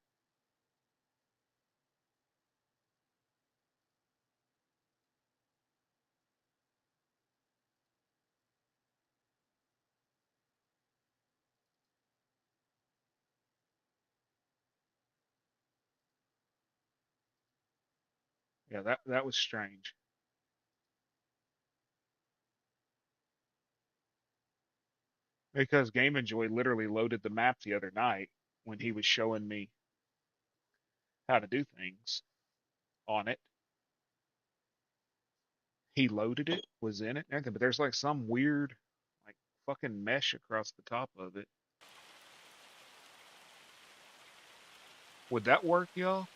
Yeah, that was strange. Because Game Enjoy literally loaded the map the other night when he was showing me how to do things on it. He loaded it, was in it, and everything, but there's like some weird, like fucking mesh across the top of it. Would that work, y'all?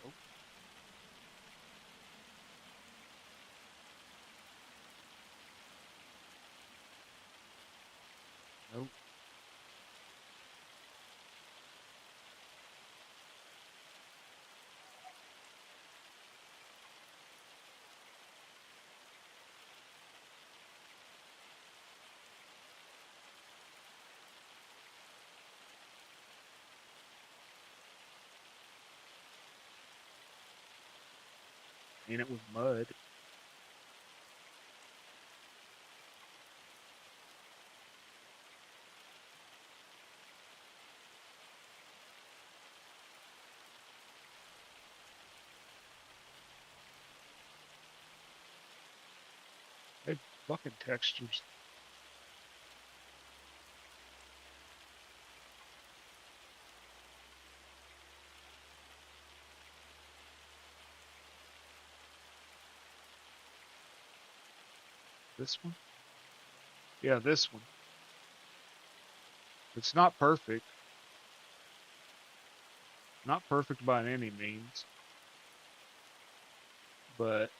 Nope. Nope. And it was mud. They fucking textures. This one? Yeah, this one. It's not perfect. Not perfect by any means. But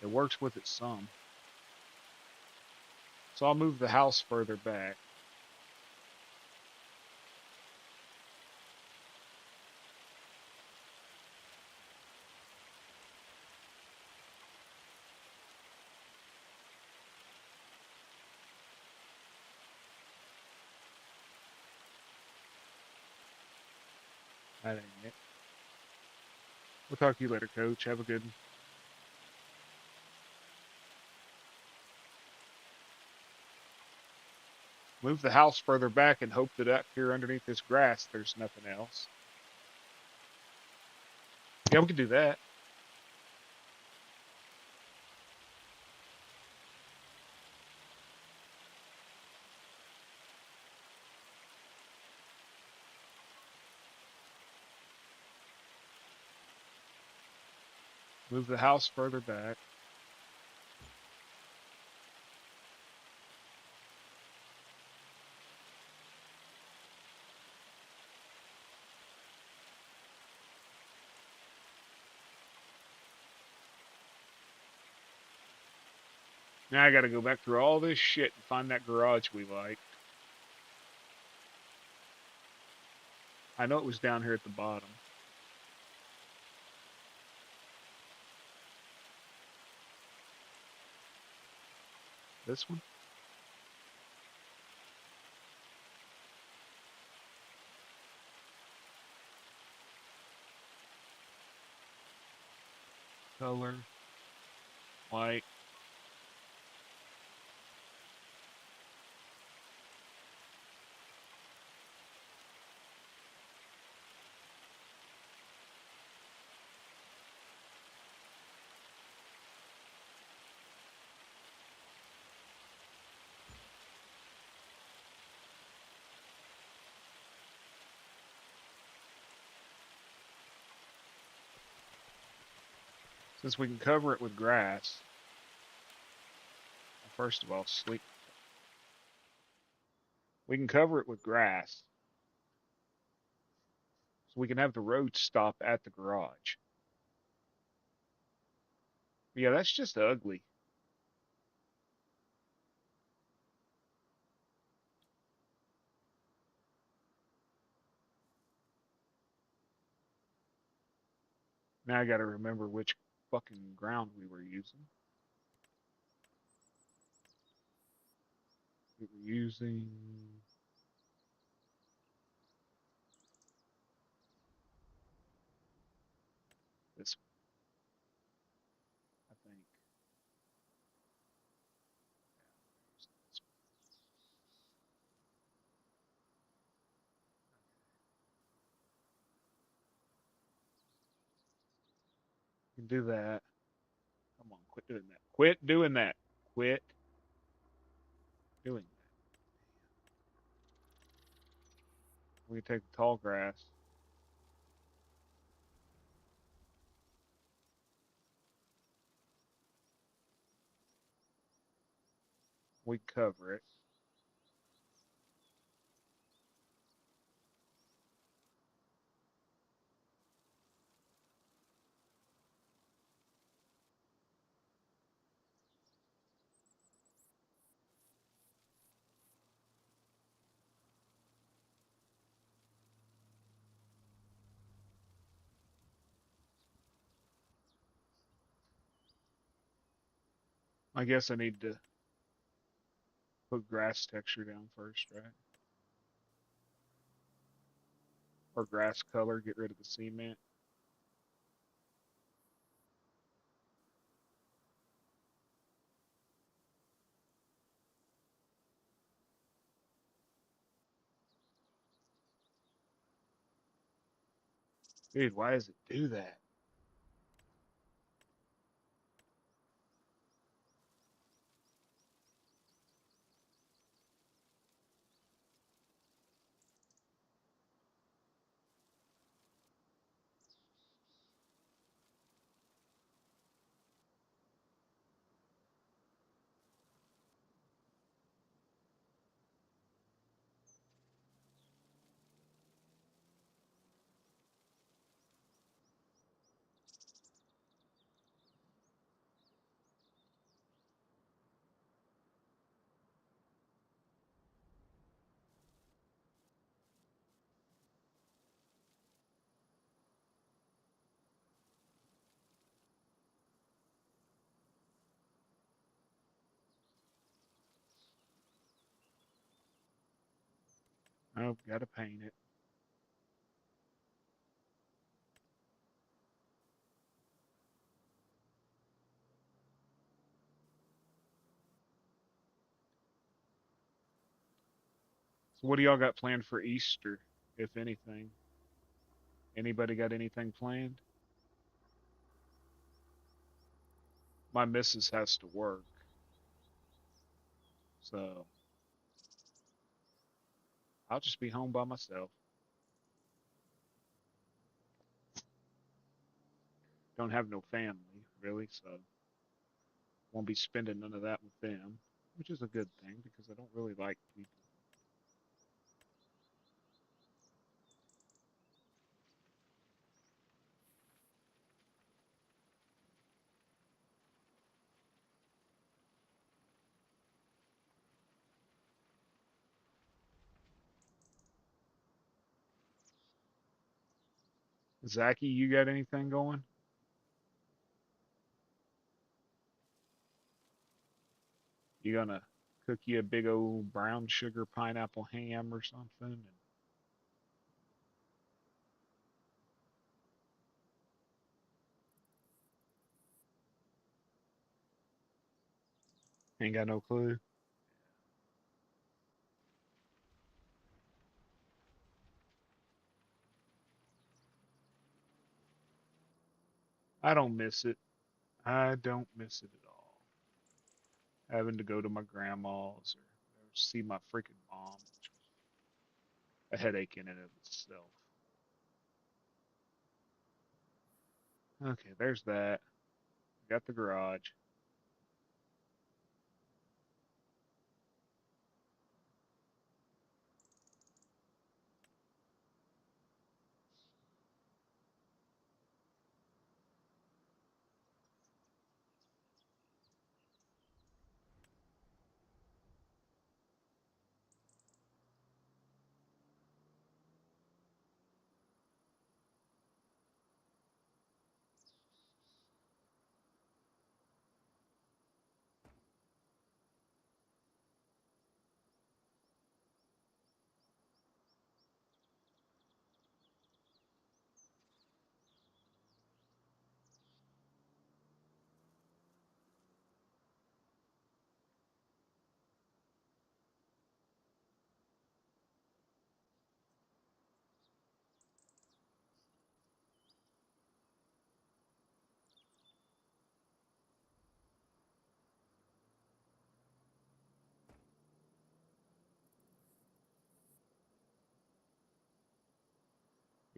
it works with it some. So I'll move the house further back. That ain't it. We'll talk to you later, Coach. Have a good one. Move the house further back and hope that up here underneath this grass there's nothing else. Yeah, we can do that. Move the house further back. Now I gotta go back through all this shit and find that garage we like. I know it was down here at the bottom. This one? Color. White. Since we can cover it with grass. First of all, sleep. We can cover it with grass. So we can have the road stop at the garage. Yeah, that's just ugly. Now I gotta remember which fucking ground we were using. We were using this one, I think. We can do that. Come on, quit doing that. Quit doing that. Quit doing that. We can take the tall grass. We cover it. I guess I need to put grass texture down first, right? Or grass color, get rid of the cement. Dude, why does it do that? Oh, gotta paint it. So what do y'all got planned for Easter, if anything? Anybody got anything planned? My missus has to work, so I'll just be home by myself. Don't have no family, really, so won't be spending none of that with them, which is a good thing because I don't really like people. Zachy, you got anything going? You gonna cook you a big old brown sugar pineapple ham or something? And ain't got no clue. I don't miss it. I don't miss it at all. Having to go to my grandma's or see my freaking mom, which was a headache in and of itself. Okay, there's that. Got the garage.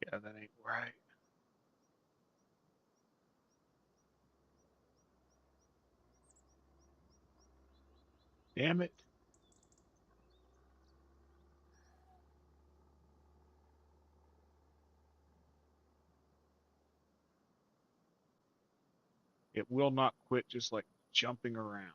Yeah, that ain't right. Damn it. It will not quit just like jumping around.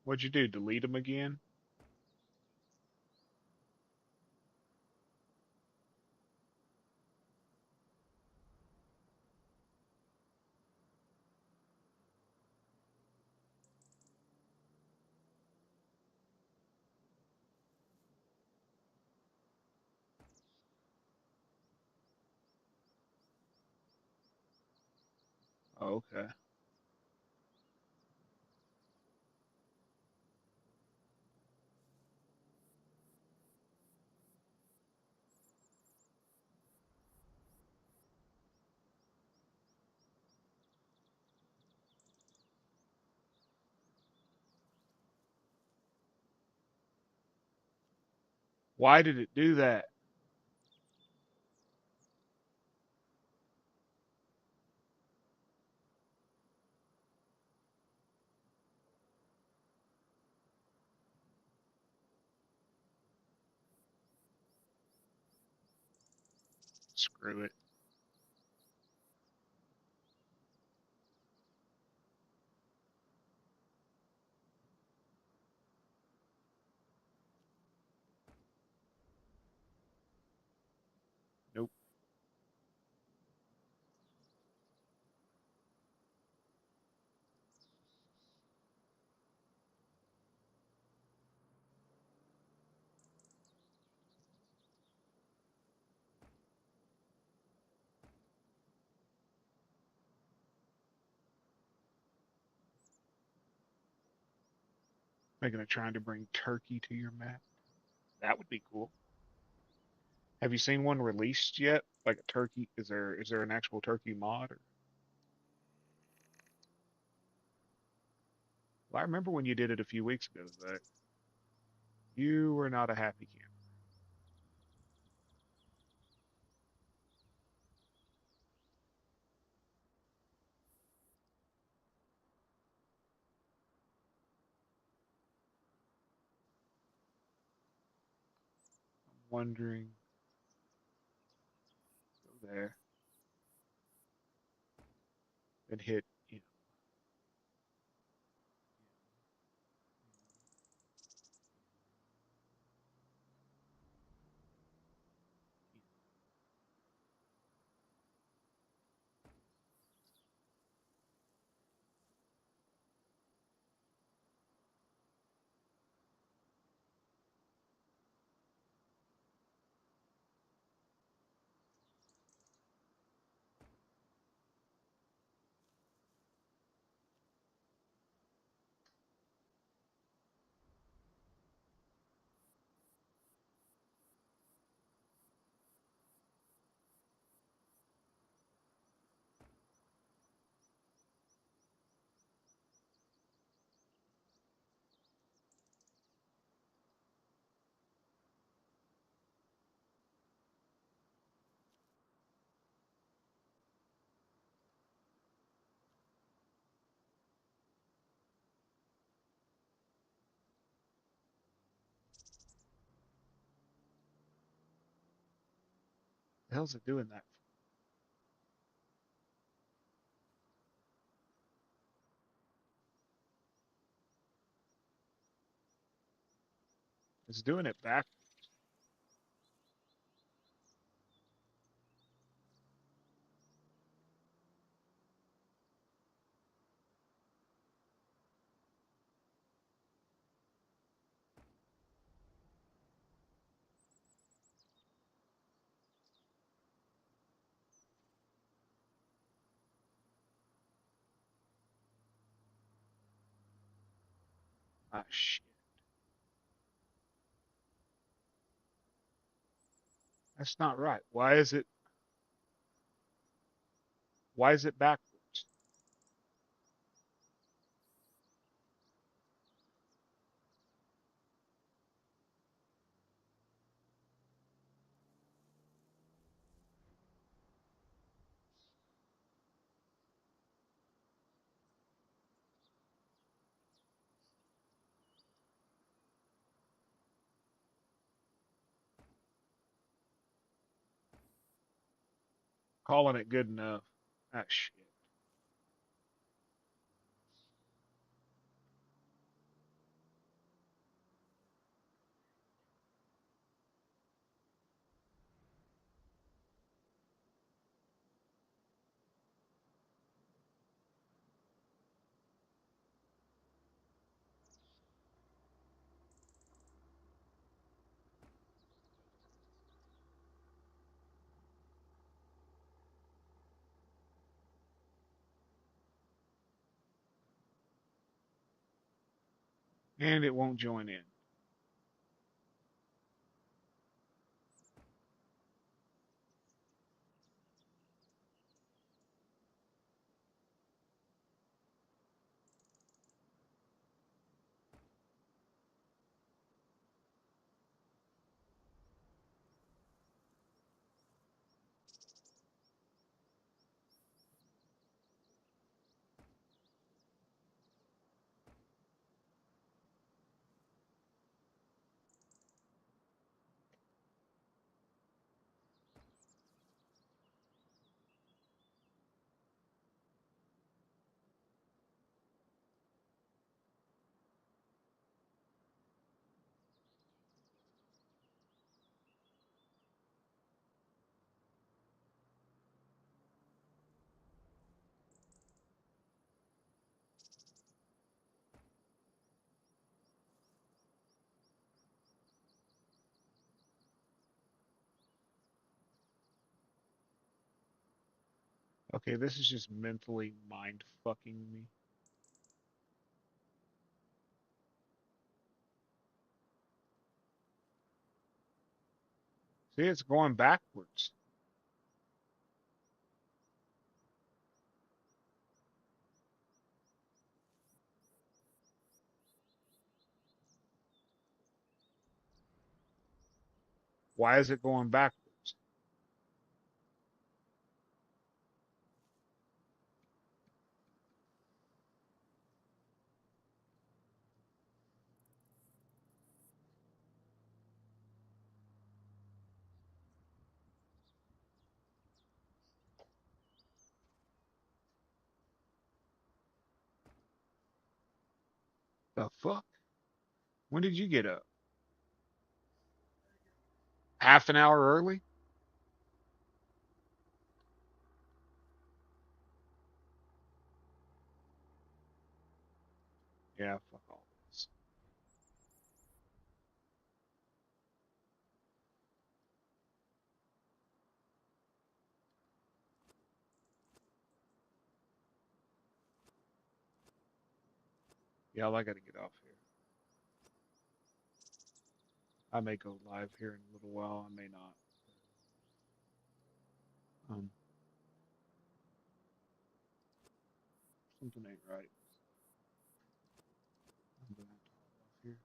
What'd you do? Delete them again? Oh, okay. Why did it do that? Screw it. Nope. Making it trying to bring Turkey to your map. That would be cool. Have you seen one released yet? Like a turkey? Is there an actual turkey mod? Or... Well, I remember when you did it a few weeks ago, Zach. You were not a happy camper. I'm wondering. Go there and hit. The hell's it doing that? It's doing it back. Ah, shit. That's not right. Why is it? Why is it backwards? Calling it good enough. Ah, shit. And it won't join in. Okay, this is just mentally mind fucking me. See, it's going backwards. Why is it going backwards? The fuck? When did you get up? Half an hour early? Yeah, fuck all this. Yeah, I gotta get off here. I may go live here in a little while. I may not. Something ain't right. I'm gonna have to hop off here.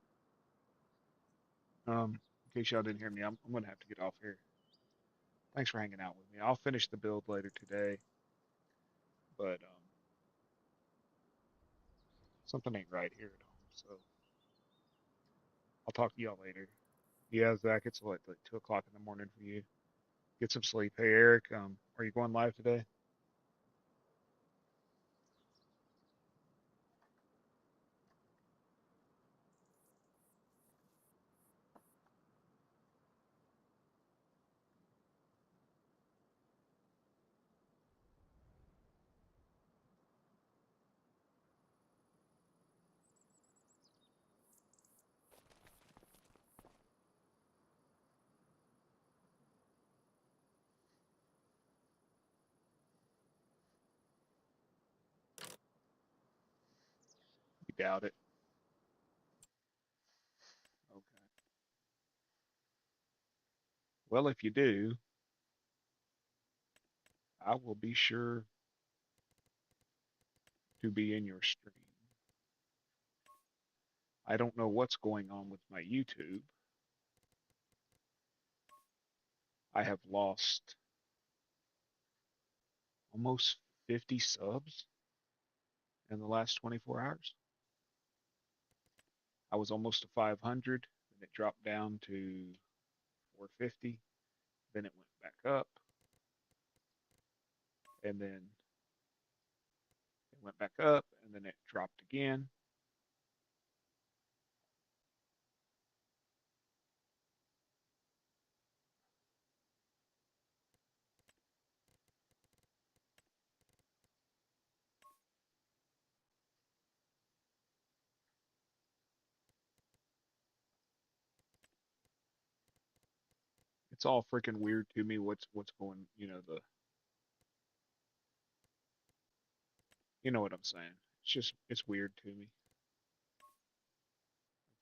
In case y'all didn't hear me, I'm gonna have to get off here. Thanks for hanging out with me. I'll finish the build later today, but something ain't right here at home. So I'll talk to y'all later. Yeah, Zach, it's what, like 2 o'clock in the morning for you. Get some sleep. Hey, Eric, are you going live today? You doubt it. Okay. Well, if you do, I will be sure to be in your stream. I don't know what's going on with my YouTube. I have lost almost 50 subs in the last 24 hours. I was almost to 500, then it dropped down to 450, then it went back up, and then it went back up, and then it dropped again. It's all freaking weird to me what's going, you know what I'm saying. It's weird to me.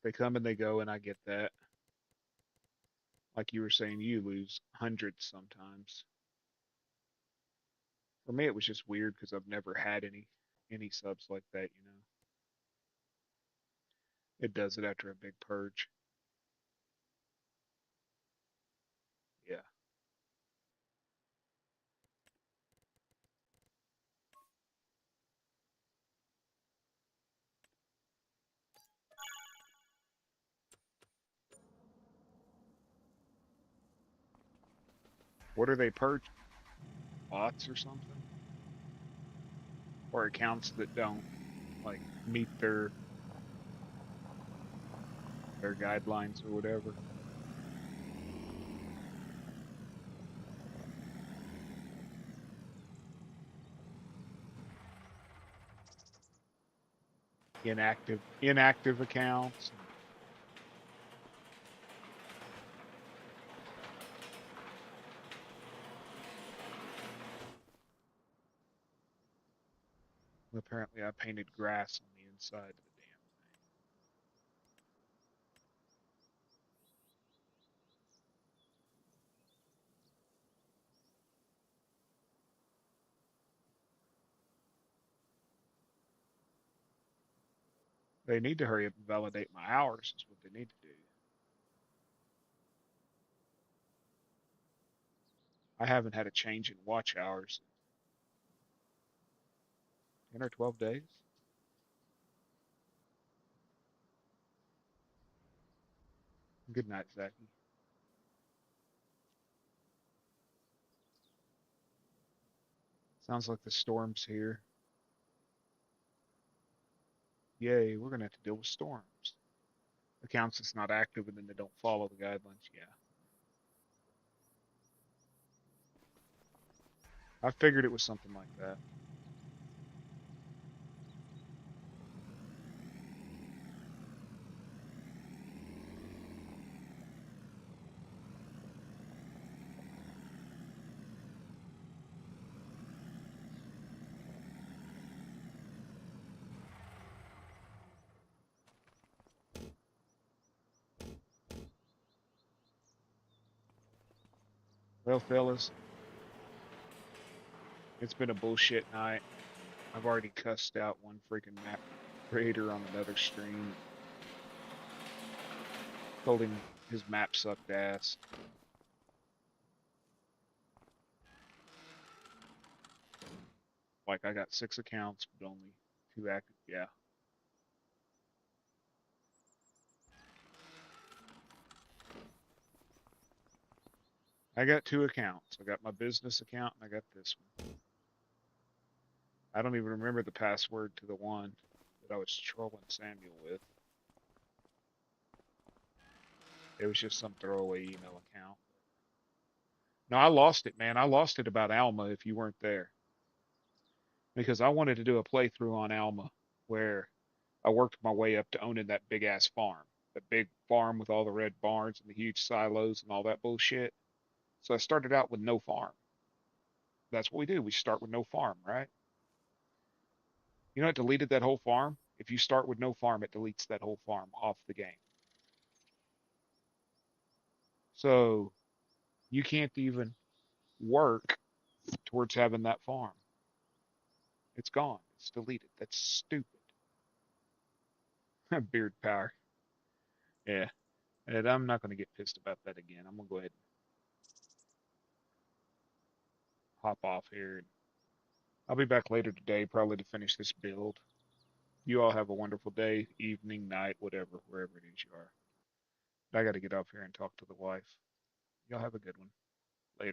They come and they go, and I get that. Like you were saying, you lose hundreds sometimes. For me, it was just weird because I've never had any subs like that. It does it after a big purge. Yeah. What are they purging? Bots or something? Or accounts that don't like meet their guidelines or whatever? Inactive accounts. Apparently, I painted grass on the inside of the damn thing. They need to hurry up and validate my hours is what they need to do. I haven't had a change in watch hours in 10 or 12 days. Good night, Zachy. Sounds like the storm's here. Yay, we're gonna have to deal with storms. Accounts that's not active and then they don't follow the guidelines. Yeah. I figured it was something like that. Well, fellas, it's been a bullshit night. I've already cussed out one freaking map creator on another stream. Told him his map sucked ass. Like I got 6 accounts, but only 2 active. Yeah. I got 2 accounts. I got my business account and I got this one. I don't even remember the password to the one that I was trolling Samuel with. It was just some throwaway email account. No, I lost it, man. I lost it about Alma if you weren't there. Because I wanted to do a playthrough on Alma where I worked my way up to owning that big ass farm. That big farm with all the red barns and the huge silos and all that bullshit. So I started out with no farm. That's what we do. We start with no farm, right? You know it deleted that whole farm? If you start with no farm, it deletes that whole farm off the game. So you can't even work towards having that farm. It's gone. It's deleted. That's stupid. Beard power. Yeah. And I'm not going to get pissed about that again. I'm going to go ahead and hop off here. I'll be back later today, probably to finish this build. You all have a wonderful day, evening, night, whatever, wherever it is you are. I got to get off here and talk to the wife. Y'all have a good one.